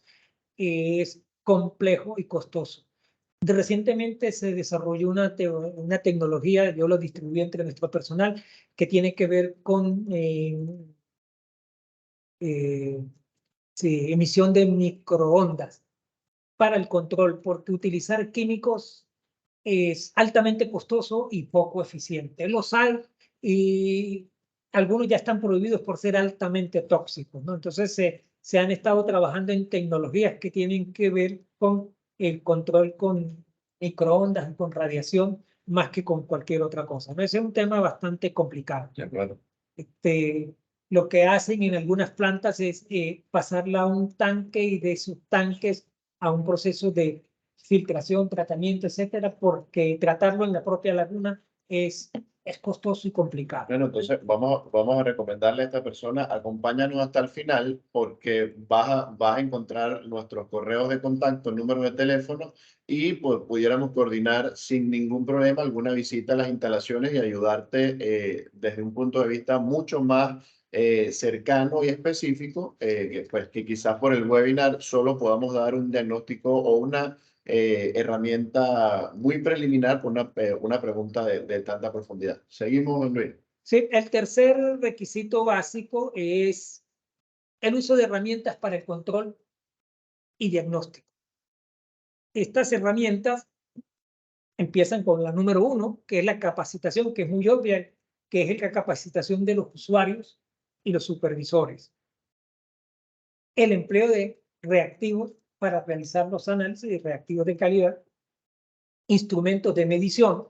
es complejo y costoso. Recientemente se desarrolló una tecnología, yo lo distribuí entre nuestro personal, que tiene que ver con sí, emisión de microondas para el control, porque utilizar químicos es altamente costoso y poco eficiente. Los hay, y algunos ya están prohibidos por ser altamente tóxicos, ¿no? Entonces se han estado trabajando en tecnologías que tienen que ver con el control con microondas, con radiación, más que con cualquier otra cosa, ¿no? Ese es un tema bastante complicado. De acuerdo. Lo que hacen en algunas plantas es pasarla a un tanque, y de esos tanques a un proceso de filtración, tratamiento, etcétera, porque tratarlo en la propia laguna es costoso y complicado. Bueno, entonces vamos a recomendarle a esta persona, acompáñanos hasta el final porque vas a encontrar nuestros correos de contacto, el número de teléfono y pues pudiéramos coordinar sin ningún problema alguna visita a las instalaciones y ayudarte desde un punto de vista mucho más cercano y específico, que quizás por el webinar solo podamos dar un diagnóstico o una herramienta muy preliminar por una pregunta de tanta profundidad. Seguimos, don Luis. Sí, el tercer requisito básico es el uso de herramientas para el control y diagnóstico. Estas herramientas empiezan con la número 1, que es la capacitación, que es muy obvia, que es la capacitación de los usuarios y los supervisores. El empleo de reactivos para realizar los análisis de reactivos de calidad, instrumentos de medición,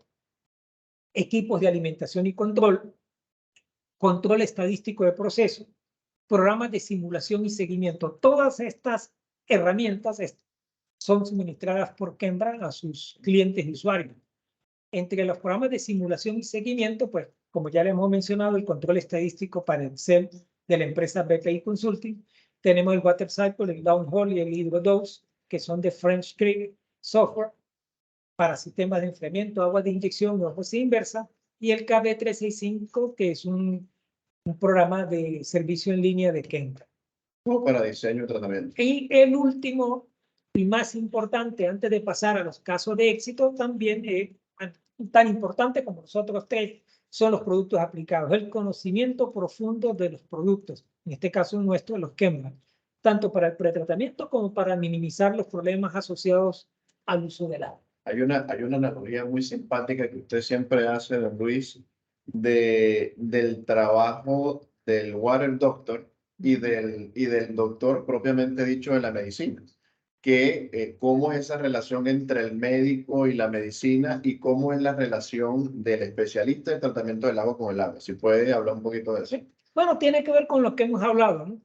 equipos de alimentación y control, control estadístico de proceso, programas de simulación y seguimiento. Todas estas herramientas son suministradas por Kembra a sus clientes y usuarios. Entre los programas de simulación y seguimiento, pues, como ya le hemos mencionado, el control estadístico para el CEL de la empresa BPI Consulting. Tenemos el Water Cycle, el Downhole y el HydroDose, que son de French Creek Software para sistemas de enfriamiento, agua de inyección o osmosis inversa, y el KB365, que es un programa de servicio en línea de Kembra. Para diseño y tratamiento. Y el último y más importante, antes de pasar a los casos de éxito, también tan importante como los otros 3, son los productos aplicados. El conocimiento profundo de los productos, en este caso nuestro, los Kembra, tanto para el pretratamiento como para minimizar los problemas asociados al uso del agua. Hay una analogía muy simpática que usted siempre hace, don Luis, del trabajo del water doctor y del doctor propiamente dicho de la medicina, que cómo es esa relación entre el médico y la medicina y cómo es la relación del especialista de tratamiento del agua con el agua. Si puede hablar un poquito de eso. Sí. Bueno, tiene que ver con lo que hemos hablado, ¿no?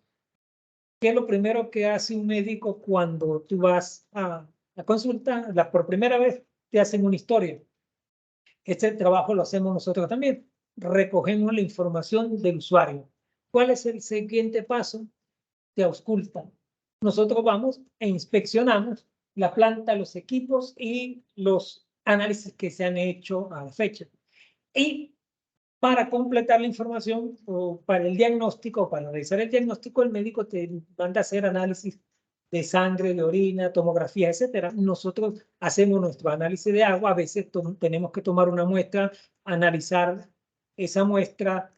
¿Qué es lo primero que hace un médico cuando tú vas a la consulta? Por primera vez te hacen una historia. Este trabajo lo hacemos nosotros también. Recogemos la información del usuario. ¿Cuál es el siguiente paso? Te auscultan. Nosotros vamos e inspeccionamos la planta, los equipos y los análisis que se han hecho a la fecha. Y para completar la información o para el diagnóstico, para realizar el diagnóstico, el médico te manda a hacer análisis de sangre, de orina, tomografía, etcétera. Nosotros hacemos nuestro análisis de agua, a veces tenemos que tomar una muestra, analizar esa muestra,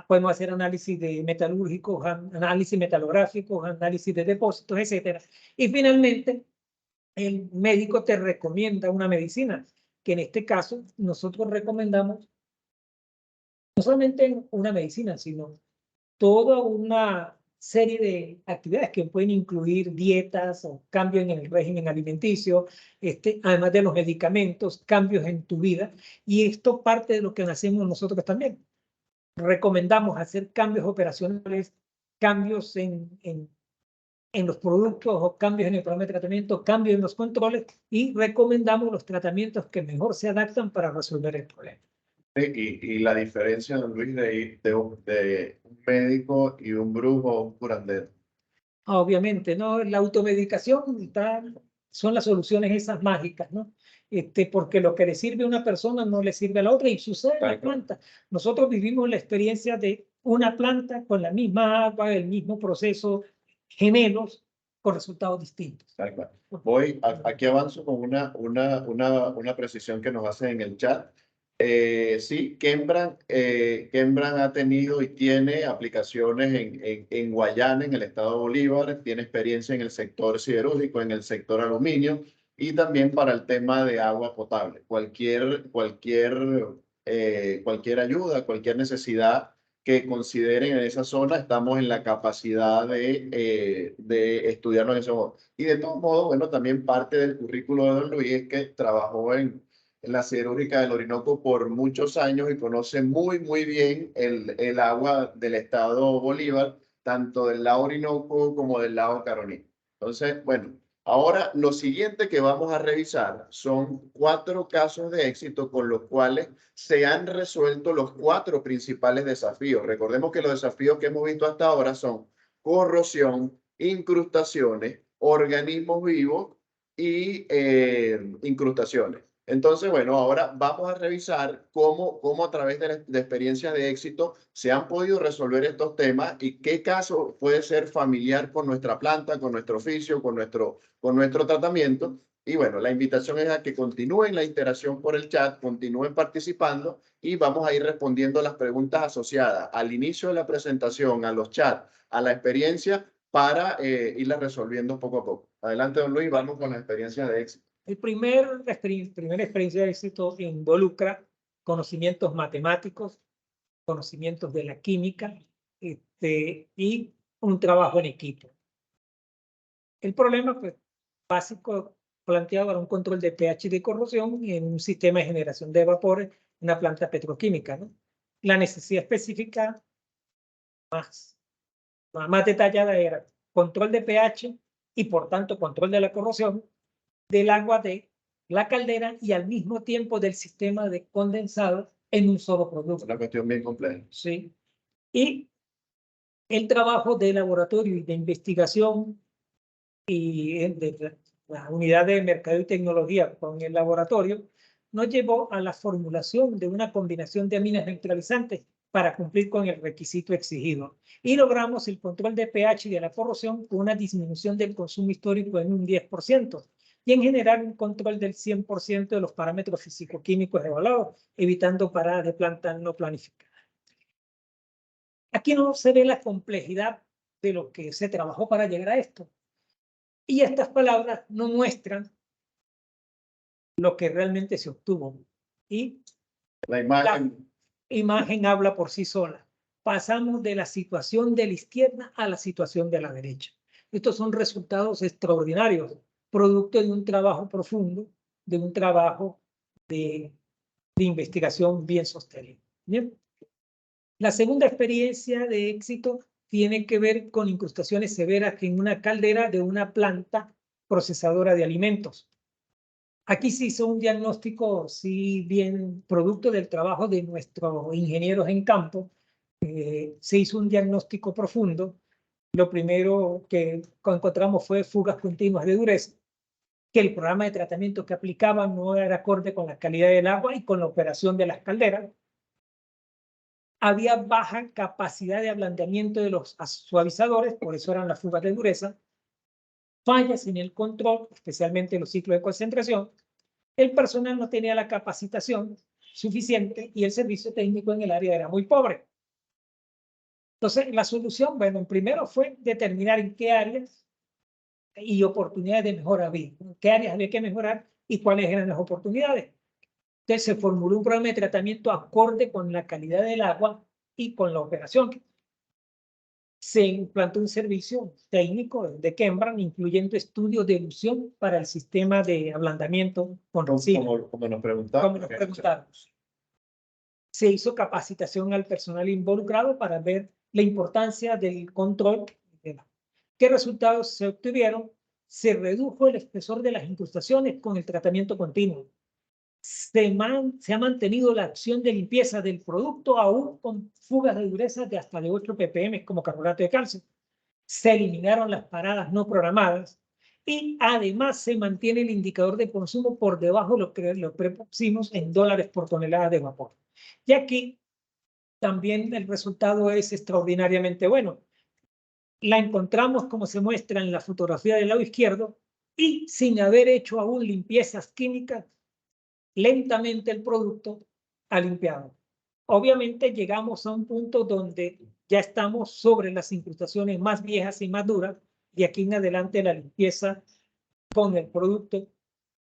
podemos hacer análisis de metalúrgicos, análisis metalográficos, análisis de depósitos, etcétera. Y finalmente, el médico te recomienda una medicina, que en este caso nosotros recomendamos no solamente una medicina, sino toda una serie de actividades que pueden incluir dietas o cambios en el régimen alimenticio, además de los medicamentos, cambios en tu vida. Y esto parte de lo que hacemos nosotros también. Recomendamos hacer cambios operacionales, cambios en los productos o cambios en el programa de tratamiento, cambios en los controles y recomendamos los tratamientos que mejor se adaptan para resolver el problema. Y la diferencia, don Luis, de un médico y un brujo o un curandero. Obviamente, ¿no? La automedicación son las soluciones esas mágicas, ¿no? Porque lo que le sirve a una persona no le sirve a la otra y sucede en la planta. Nosotros vivimos la experiencia de una planta con la misma agua, el mismo proceso, gemelos, con resultados distintos. Aquí avanzo con una precisión que nos hacen en el chat. Sí, Kembran ha tenido y tiene aplicaciones en Guayana, en el estado de Bolívar, tiene experiencia en el sector siderúrgico, en el sector aluminio y también para el tema de agua potable. Cualquier ayuda, cualquier necesidad que consideren en esa zona, estamos en la capacidad de estudiarlo en ese modo. Y de todos modos, bueno, también parte del currículo de don Luis es que trabajó en la siderúrgica del Orinoco por muchos años y conoce muy bien el agua del estado Bolívar, tanto del lado Orinoco como del lado Caroní. Entonces, bueno, ahora lo siguiente que vamos a revisar son 4 casos de éxito con los cuales se han resuelto los 4 principales desafíos. Recordemos que los desafíos que hemos visto hasta ahora son corrosión, incrustaciones, organismos vivos y incrustaciones. Entonces, bueno, ahora vamos a revisar cómo a través de experiencias de éxito se han podido resolver estos temas y qué caso puede ser familiar con nuestra planta, con nuestro oficio, con nuestro tratamiento. Y bueno, la invitación es a que continúen la interacción por el chat, continúen participando y vamos a ir respondiendo las preguntas asociadas al inicio de la presentación, a los chats, a la experiencia para irlas resolviendo poco a poco. Adelante, don Luis, vamos con la experiencia de éxito. La primera experiencia de éxito involucra conocimientos matemáticos, conocimientos de la química y un trabajo en equipo. El problema pues, básico planteado era un control de pH y de corrosión en un sistema de generación de vapores en una planta petroquímica, ¿no? La necesidad específica más detallada era control de pH y por tanto control de la corrosión del agua de la caldera y al mismo tiempo del sistema de condensado en un solo producto. Una cuestión bien compleja. Sí. Y el trabajo de laboratorio y de investigación y de la unidad de mercado y tecnología con el laboratorio nos llevó a la formulación de una combinación de aminas neutralizantes para cumplir con el requisito exigido. Y logramos el control de pH y de la corrosión con una disminución del consumo histórico en un 10%. Y en general un control del 100% de los parámetros físico-químicos evaluados, evitando paradas de planta no planificadas. Aquí no se ve la complejidad de lo que se trabajó para llegar a esto. Y estas palabras no muestran lo que realmente se obtuvo. Y la imagen habla por sí sola. Pasamos de la situación de la izquierda a la situación de la derecha. Estos son resultados extraordinarios, producto de un trabajo profundo, de un trabajo de investigación bien sostenido. Bien. La segunda experiencia de éxito tiene que ver con incrustaciones severas en una caldera de una planta procesadora de alimentos. Aquí se hizo un diagnóstico, sí, bien producto del trabajo de nuestros ingenieros en campo. Se hizo un diagnóstico profundo. Lo primero que encontramos fue fugas continuas de dureza. que el programa de tratamiento que aplicaban no era acorde con la calidad del agua y con la operación de las calderas. Había baja capacidad de ablandamiento de los suavizadores, por eso eran las fugas de dureza, fallas en el control, especialmente en los ciclos de concentración. El personal no tenía la capacitación suficiente y el servicio técnico en el área era muy pobre. Entonces, la solución, bueno, primero fue determinar en qué áreas y oportunidades de mejora había, en qué áreas había que mejorar y cuáles eran las oportunidades. Entonces, se formuló un programa de tratamiento acorde con la calidad del agua y con la operación. Se implantó un servicio técnico de Kembran, incluyendo estudios de elusión para el sistema de ablandamiento con resina. Como nos preguntaron. Como nos preguntamos. Se hizo capacitación al personal involucrado para ver la importancia del control. ¿Qué resultados se obtuvieron? Se redujo el espesor de las incrustaciones con el tratamiento continuo. Se ha mantenido la acción de limpieza del producto aún con fugas de dureza de hasta de 8 ppm como carbonato de calcio. Se eliminaron las paradas no programadas y además se mantiene el indicador de consumo por debajo de lo que lo pusimos en dólares por tonelada de vapor. Y aquí también el resultado es extraordinariamente bueno. La encontramos como se muestra en la fotografía del lado izquierdo y sin haber hecho aún limpiezas químicas, lentamente el producto ha limpiado. Obviamente llegamos a un punto donde ya estamos sobre las incrustaciones más viejas y más duras. De aquí en adelante la limpieza con el producto,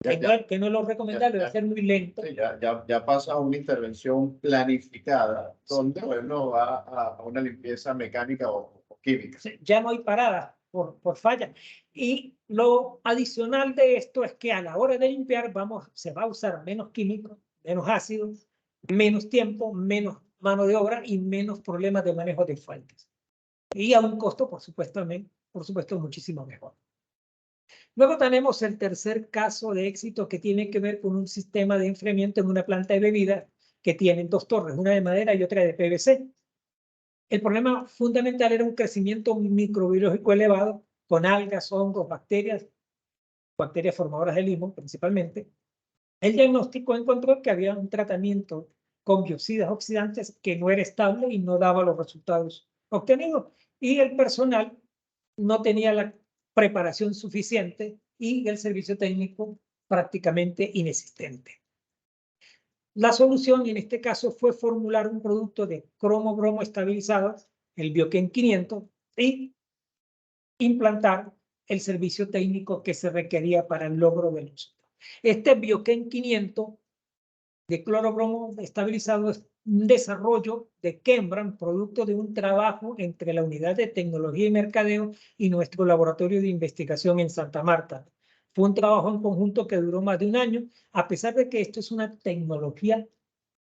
que no es lo recomendable, debe ser muy lento. Sí, ya pasa a una intervención planificada, donde uno va a una limpieza mecánica o química. Ya no hay parada por falla. Y lo adicional de esto es que a la hora de limpiar se va a usar menos químicos, menos ácidos, menos tiempo, menos mano de obra y menos problemas de manejo de fuentes. Y a un costo, por supuesto, muchísimo mejor. Luego tenemos el tercer caso de éxito que tiene que ver con un sistema de enfriamiento en una planta de bebidas que tienen dos torres, una de madera y otra de PVC. El problema fundamental era un crecimiento microbiológico elevado con algas, hongos, bacterias formadoras de limón principalmente. El diagnóstico encontró que había un tratamiento con biocidas oxidantes que no era estable y no daba los resultados obtenidos. Y el personal no tenía la preparación suficiente y el servicio técnico prácticamente inexistente. La solución en este caso fue formular un producto de cromo-bromo estabilizado, el Bioquén 500, y implantar el servicio técnico que se requería para el logro del uso. Este Bioquén 500 de cloro-bromo estabilizado es un desarrollo de Kembran, producto de un trabajo entre la Unidad de Tecnología y Mercadeo y nuestro laboratorio de investigación en Santa Marta. Fue un trabajo en conjunto que duró más de un año, a pesar de que esto es una tecnología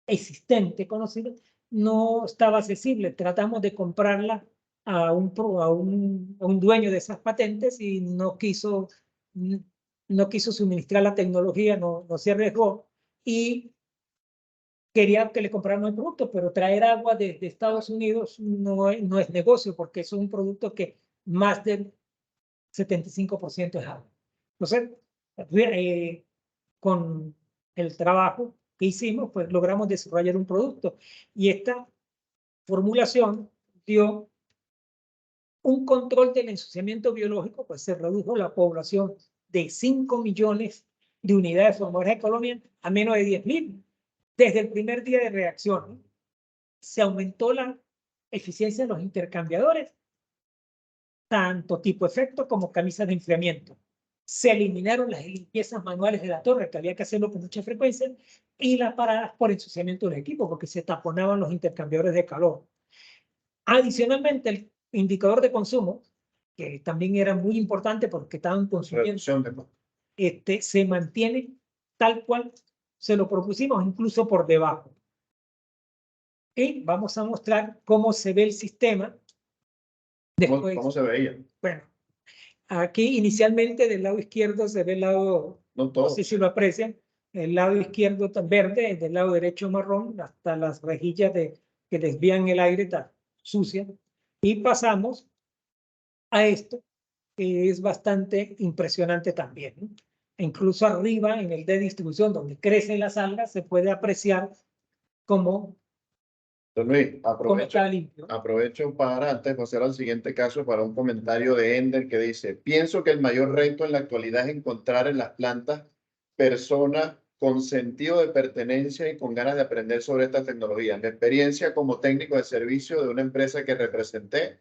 existente, conocida, no estaba accesible. Tratamos de comprarla a un dueño de esas patentes y no quiso suministrar la tecnología, no se arriesgó y quería que le compraran el producto, pero traer agua de Estados Unidos no es negocio porque es un producto que más del 75% es agua. Entonces, con el trabajo que hicimos, pues logramos desarrollar un producto y esta formulación dio un control del ensuciamiento biológico, pues se redujo la población de 5 millones de unidades formadoras de Colombia a menos de 10.000 desde el primer día de reacción. Se aumentó la eficiencia de los intercambiadores, tanto tipo efecto como camisas de enfriamiento. Se eliminaron las limpiezas manuales de la torre, que había que hacerlo con mucha frecuencia, y las paradas por ensuciamiento del equipo, porque se taponaban los intercambiadores de calor. Adicionalmente, el indicador de consumo, que también era muy importante porque estaban consumiendo, se mantiene tal cual se lo propusimos, incluso por debajo. Y vamos a mostrar cómo se ve el sistema. Después, ¿Cómo se veía? Bueno, aquí inicialmente del lado izquierdo se ve el lado, no sé si lo aprecian, el lado izquierdo está verde, del lado derecho marrón, hasta las rejillas que desvían el aire está sucia. Y pasamos a esto, que es bastante impresionante también, ¿no? incluso arriba en el de distribución, donde crecen las algas, se puede apreciar cómo Don Luis, está limpio. aprovecho para, antes de pasar al siguiente caso, para un comentario de Ender que dice, pienso que el mayor reto en la actualidad es encontrar en las plantas personas con sentido de pertenencia y con ganas de aprender sobre esta tecnología. Mi experiencia como técnico de servicio de una empresa que representé,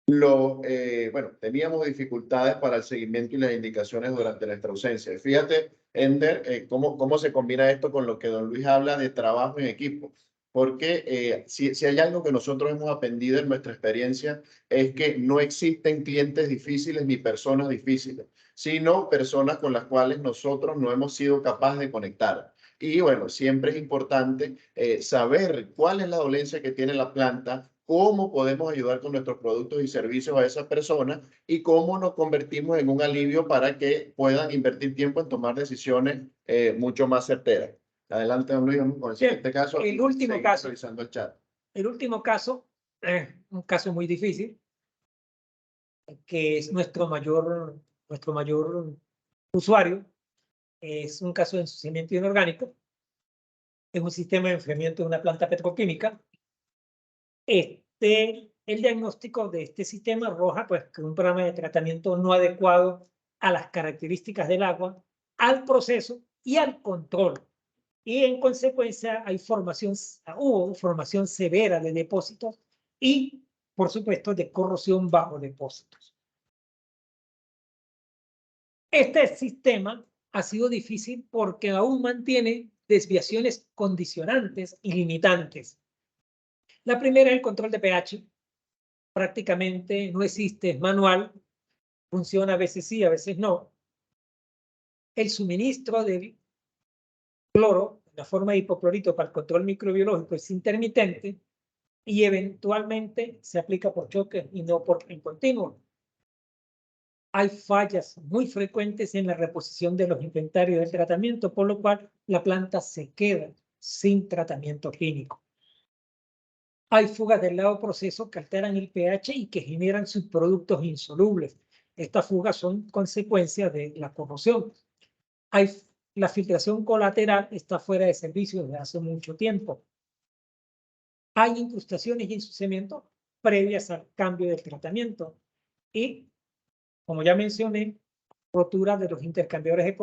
bueno, teníamos dificultades para el seguimiento y las indicaciones durante nuestra ausencia. Fíjate, Ender, cómo se combina esto con lo que don Luis habla de trabajo en equipo. Porque si hay algo que nosotros hemos aprendido en nuestra experiencia es que no existen clientes difíciles ni personas difíciles, sino personas con las cuales nosotros no hemos sido capaces de conectar. Y bueno, siempre es importante saber cuál es la dolencia que tiene la planta, cómo podemos ayudar con nuestros productos y servicios a esas personas y cómo nos convertimos en un alivio para que puedan invertir tiempo en tomar decisiones mucho más certeras. Adelante, don Luis, con el siguiente caso. El último caso. Revisando el chat. El último caso, un caso muy difícil, que es nuestro mayor usuario, es un caso de ensuciamiento inorgánico, es un sistema de enfriamiento de una planta petroquímica. El diagnóstico de este sistema arroja pues, que un programa de tratamiento no adecuado a las características del agua, al proceso y al control. Y en consecuencia hubo formación severa de depósitos y, por supuesto, de corrosión bajo depósitos. Este sistema ha sido difícil porque aún mantiene desviaciones condicionantes y limitantes. La primera es el control de pH. Prácticamente no existe, es manual, funciona a veces sí, a veces no. El suministro de cloro, la forma de hipoclorito para el control microbiológico es intermitente y eventualmente se aplica por choque y no en continuo. Hay fallas muy frecuentes en la reposición de los inventarios del tratamiento, por lo cual la planta se queda sin tratamiento químico. Hay fugas del lado proceso que alteran el pH y que generan subproductos insolubles. Estas fugas son consecuencias de la corrosión. La filtración colateral está fuera de servicio desde hace mucho tiempo. Hay incrustaciones y ensuciamiento previas al cambio del tratamiento. Y, como ya mencioné, rotura de los intercambiadores de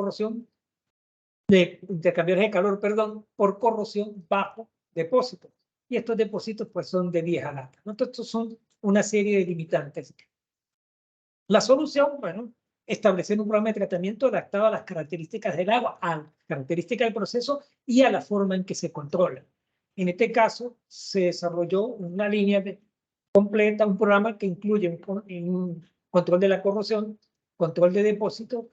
calor, por corrosión bajo depósito. Y estos depósitos pues son de vieja data. Entonces, estos son una serie de limitantes. La solución, bueno, establecer un programa de tratamiento adaptado a las características del agua, a las características del proceso y a la forma en que se controla. En este caso, se desarrolló una línea completa, un programa que incluye un control de la corrosión, control de depósito,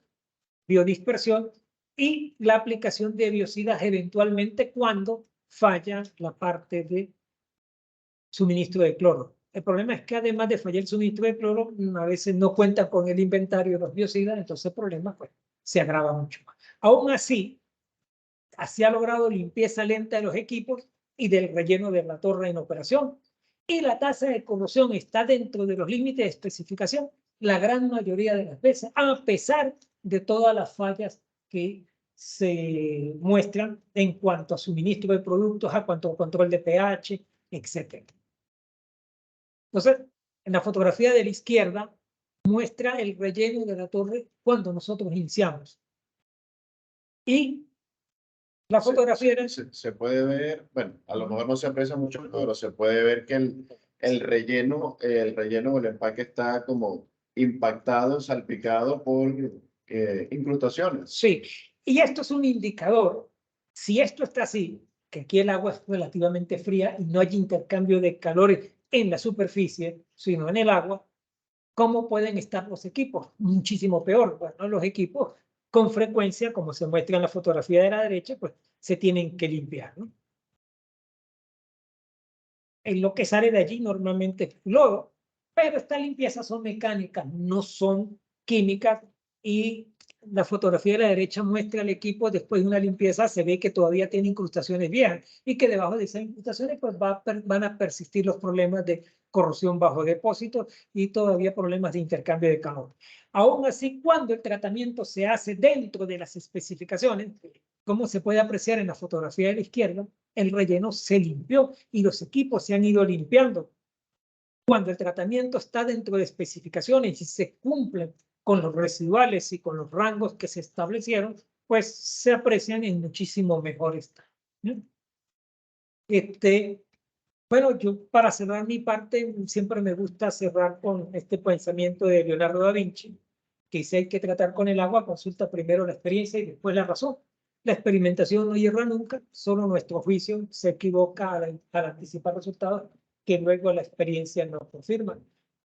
biodispersión y la aplicación de biocidas eventualmente cuando falla la parte de suministro de cloro. El problema es que además de fallar el suministro de cloro, a veces no cuentan con el inventario de los biocidas, entonces el problema pues, se agrava mucho más. Aún así, ha logrado limpieza lenta de los equipos y del relleno de la torre en operación. Y la tasa de corrosión está dentro de los límites de especificación la gran mayoría de las veces, a pesar de todas las fallas que se muestran en cuanto a suministro de productos, a cuanto a control de pH, etc. Entonces, en la fotografía de la izquierda muestra el relleno de la torre cuando nosotros iniciamos. Y la fotografía se puede ver, bueno, a lo mejor no se aprecia mucho, pero se puede ver que el relleno o el empaque está como impactado, salpicado por incrustaciones. Sí, y esto es un indicador. Si esto está así, que aquí el agua es relativamente fría y no hay intercambio de calores en la superficie, sino en el agua, ¿cómo pueden estar los equipos? Muchísimo peor. Bueno, los equipos con frecuencia, como se muestra en la fotografía de la derecha, pues se tienen que limpiar, ¿no? En lo que sale de allí normalmente es cloro, pero estas limpiezas son mecánicas, no son químicas, y la fotografía de la derecha muestra el equipo después de una limpieza, se ve que todavía tiene incrustaciones viejas y que debajo de esas incrustaciones pues van a persistir los problemas de corrosión bajo depósito y todavía problemas de intercambio de calor. Aún así, cuando el tratamiento se hace dentro de las especificaciones, como se puede apreciar en la fotografía de la izquierda, el relleno se limpió y los equipos se han ido limpiando. Cuando el tratamiento está dentro de especificaciones y se cumple con los residuales y con los rangos que se establecieron, pues se aprecian en muchísimo mejor estado. Bueno, yo para cerrar mi parte, siempre me gusta cerrar con este pensamiento de Leonardo da Vinci, que si hay que tratar con el agua, consulta primero la experiencia y después la razón. La experimentación no hierra nunca, solo nuestro juicio se equivoca al anticipar resultados que luego la experiencia no confirma.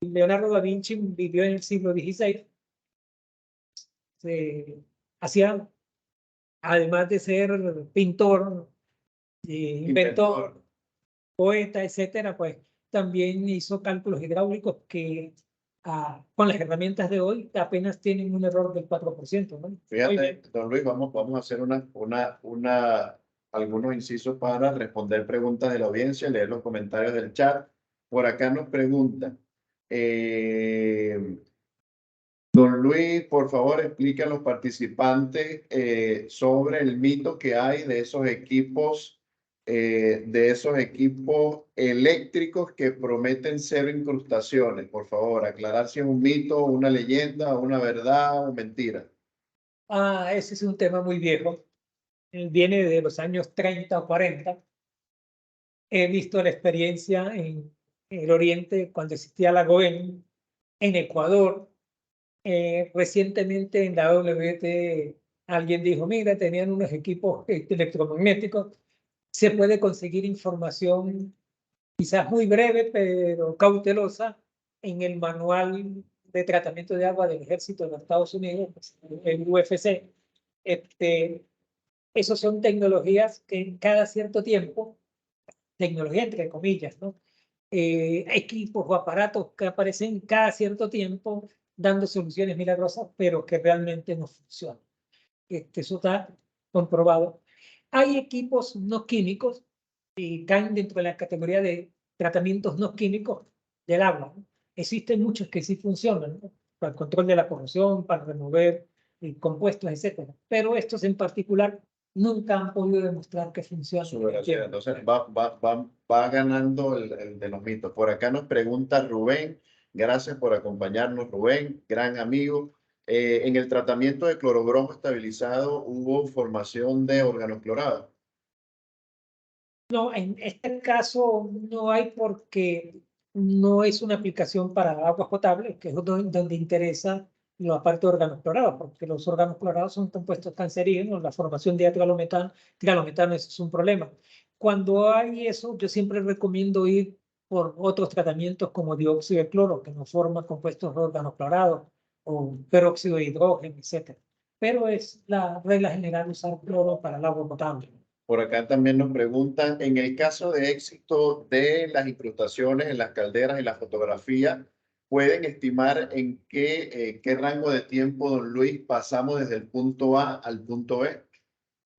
Leonardo da Vinci vivió en el siglo XVI. Hacía, además de ser pintor, inventor, poeta, etcétera, pues también hizo cálculos hidráulicos que con las herramientas de hoy apenas tienen un error del 4%, ¿no? Fíjate, don Luis, vamos a hacer algunos incisos para responder preguntas de la audiencia, leer los comentarios del chat. Por acá nos preguntan, don Luis, por favor, explica a los participantes sobre el mito que hay de esos equipos eléctricos que prometen cero incrustaciones. Por favor, aclarar si es un mito, una leyenda, una verdad o mentira. Ese es un tema muy viejo. Viene de los años 30 o 40. He visto la experiencia en el Oriente cuando existía la GOEN, en Ecuador. Recientemente en la WT alguien dijo, mira, tenían unos equipos electromagnéticos. Se puede conseguir información quizás muy breve, pero cautelosa, en el manual de tratamiento de agua del Ejército de los Estados Unidos, el UFC. Esos son tecnologías que cada cierto tiempo, tecnología entre comillas, ¿no? Equipos o aparatos que aparecen cada cierto tiempo dando soluciones milagrosas, pero que realmente no funcionan. Eso está comprobado. Hay equipos no químicos que caen dentro de la categoría de tratamientos no químicos del agua, ¿no? Existen muchos que sí funcionan, ¿no? Para el control de la corrosión, para remover compuestos, etcétera. Pero estos en particular nunca han podido demostrar que funcionan. Entonces va ganando el de los mitos. Por acá nos pregunta Rubén. Gracias por acompañarnos, Rubén, gran amigo. En el tratamiento de clorobromo estabilizado, ¿hubo formación de órganos clorados? No, en este caso no hay porque no es una aplicación para aguas potables, que es donde interesa la parte de órganos clorados, porque los órganos clorados son compuestos cancerígenos, la formación de trialometano es un problema. Cuando hay eso, yo siempre recomiendo ir por otros tratamientos como dióxido de cloro, que no forma compuestos de órganos clorados, o peróxido de hidrógeno, etc. Pero es la regla general usar cloro para el agua potable. Por acá también nos preguntan, en el caso de éxito de las incrustaciones en las calderas y la fotografía, ¿pueden estimar en qué rango de tiempo, don Luis, pasamos desde el punto A al punto B?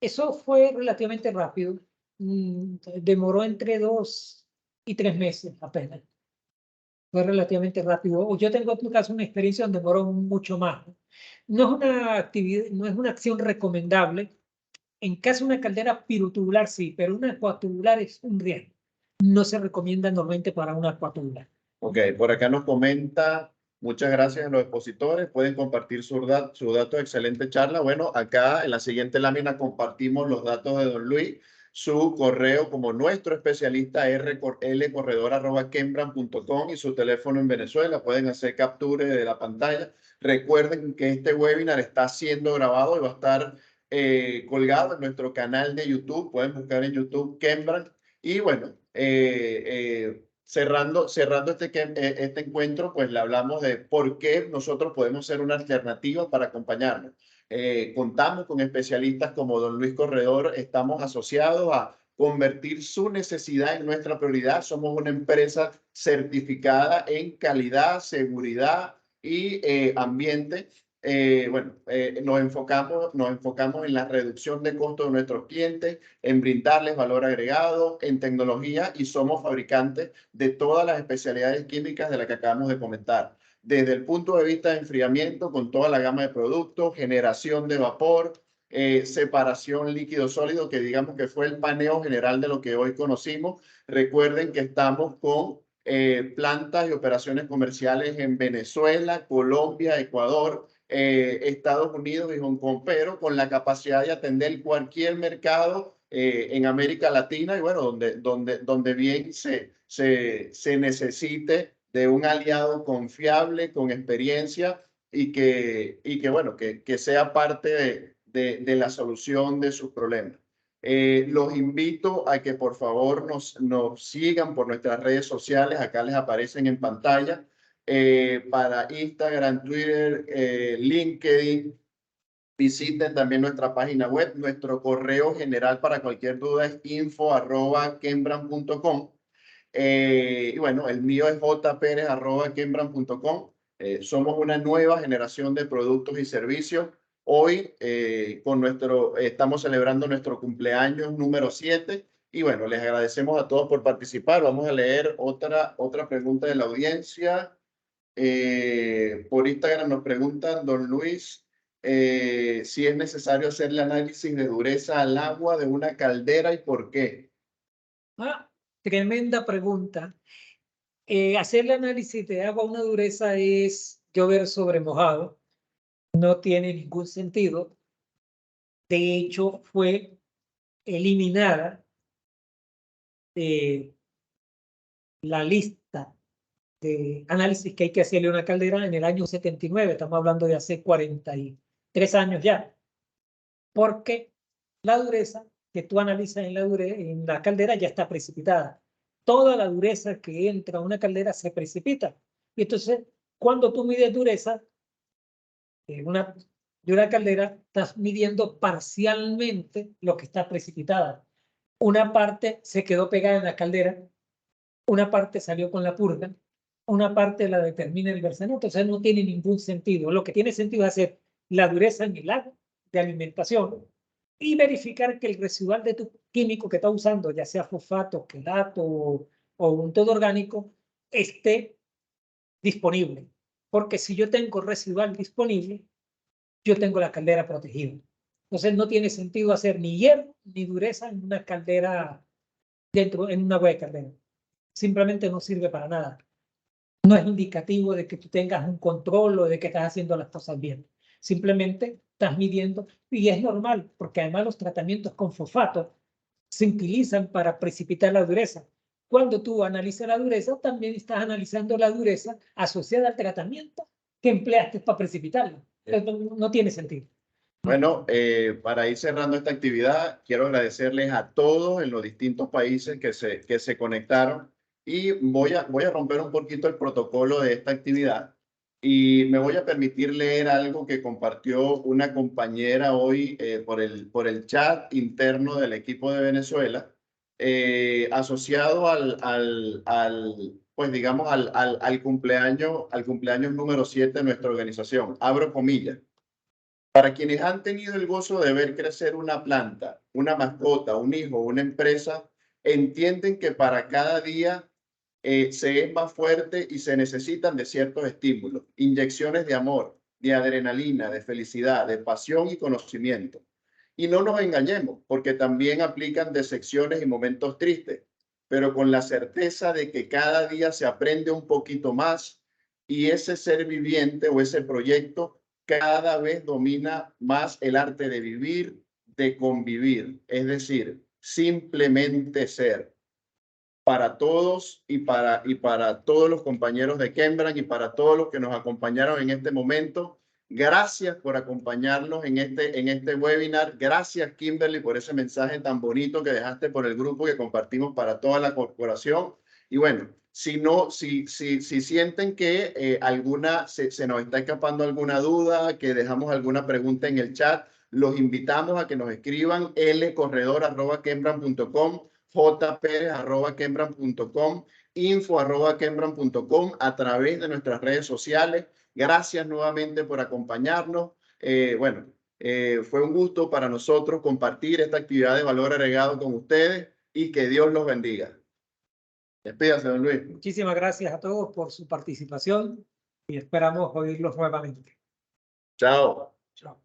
Eso fue relativamente rápido. Demoró entre 2 y 3 meses apenas. Fue relativamente rápido. Yo tengo en tu caso una experiencia donde demoró mucho más. No es una actividad, no es una acción recomendable. En caso de una caldera pirotubular, sí, pero una acuatubular es un riesgo. No se recomienda normalmente para una acuatubular. Ok, por acá nos comenta, muchas gracias a los expositores, pueden compartir su dato, excelente charla. Bueno, acá en la siguiente lámina compartimos los datos de don Luis, su correo como nuestro especialista lcorredor@kembran.com y su teléfono en Venezuela. Pueden hacer capture de la pantalla. Recuerden que este webinar está siendo grabado y va a estar colgado en nuestro canal de YouTube. Pueden buscar en YouTube Kembran. Y bueno, cerrando este encuentro, pues le hablamos de por qué nosotros podemos ser una alternativa para acompañarnos. Contamos con especialistas como don Luis Corredor, estamos asociados a convertir su necesidad en nuestra prioridad. Somos una empresa certificada en calidad, seguridad y ambiente. nos enfocamos en la reducción de costos de nuestros clientes, en brindarles valor agregado, en tecnología, y somos fabricantes de todas las especialidades químicas de las que acabamos de comentar. Desde el punto de vista de enfriamiento, con toda la gama de productos, generación de vapor, separación líquido-sólido, que digamos que fue el paneo general de lo que hoy conocimos. Recuerden que estamos con plantas y operaciones comerciales en Venezuela, Colombia, Ecuador, Estados Unidos y Hong Kong, pero con la capacidad de atender cualquier mercado en América Latina, y bueno, donde bien se necesite de un aliado confiable, con experiencia, y que sea parte de la solución de sus problemas. Los invito a que por favor nos sigan por nuestras redes sociales, acá les aparecen en pantalla, para Instagram, Twitter, LinkedIn. Visiten también nuestra página web. Nuestro correo general para cualquier duda es info@kembran.com. Y bueno, el mío es jperez@kembran.com. Somos una nueva generación de productos y servicios. Hoy estamos celebrando nuestro cumpleaños número 7. Y bueno, les agradecemos a todos por participar. Vamos a leer otra pregunta de la audiencia. Por Instagram nos preguntan, don Luis, si es necesario hacerle análisis de dureza al agua de una caldera y por qué. Tremenda pregunta. Hacerle análisis de agua a una dureza es llover sobre mojado. No tiene ningún sentido. De hecho, fue eliminada de la lista de análisis que hay que hacerle a una caldera en el año 79. Estamos hablando de hace 43 años ya. Porque la dureza que tú analizas en la caldera ya está precipitada. Toda la dureza que entra a una caldera se precipita. Y entonces, cuando tú mides dureza de una caldera, estás midiendo parcialmente lo que está precipitada. Una parte se quedó pegada en la caldera, una parte salió con la purga, una parte la determina el versano. Entonces no tiene ningún sentido. Lo que tiene sentido es hacer la dureza en el agua de alimentación y verificar que el residual de tu químico que está usando, ya sea fosfato, quelato o un todo orgánico, esté disponible. Porque si yo tengo residual disponible, yo tengo la caldera protegida. Entonces no tiene sentido hacer ni hierro ni dureza en una caldera en una agua de caldera. Simplemente no sirve para nada. No es indicativo de que tú tengas un control o de que estás haciendo las cosas bien. Simplemente estás midiendo, y es normal, porque además los tratamientos con fosfato se utilizan para precipitar la dureza. Cuando tú analizas la dureza, también estás analizando la dureza asociada al tratamiento que empleaste para precipitarla. No tiene sentido. Bueno, para ir cerrando esta actividad, quiero agradecerles a todos en los distintos países que se conectaron, y voy a romper un poquito el protocolo de esta actividad y me voy a permitir leer algo que compartió una compañera hoy por el chat interno del equipo de Venezuela, asociado pues digamos al cumpleaños número 7 de nuestra organización. Abro comillas. Para quienes han tenido el gozo de ver crecer una planta, una mascota, un hijo, una empresa, entienden que para cada día se es más fuerte y se necesitan de ciertos estímulos, inyecciones de amor, de adrenalina, de felicidad, de pasión y conocimiento. Y no nos engañemos, porque también aplican decepciones y momentos tristes, pero con la certeza de que cada día se aprende un poquito más, y ese ser viviente o ese proyecto cada vez domina más el arte de vivir, de convivir, es decir, simplemente ser. Para todos y para todos los compañeros de Kembran y para todos los que nos acompañaron en este momento, gracias por acompañarnos en este webinar. Gracias, Kimberly, por ese mensaje tan bonito que dejaste por el grupo que compartimos para toda la corporación. Y bueno, si sienten que se nos está escapando alguna duda, que dejamos alguna pregunta en el chat, los invitamos a que nos escriban lcorredor@kembran.com, jperez@kembran.com, info@kembran.com, a través de nuestras redes sociales. Gracias nuevamente por acompañarnos. Fue un gusto para nosotros compartir esta actividad de valor agregado con ustedes y que Dios los bendiga. Despídase, don Luis. Muchísimas gracias a todos por su participación y esperamos oírlos nuevamente. Chao. Chao.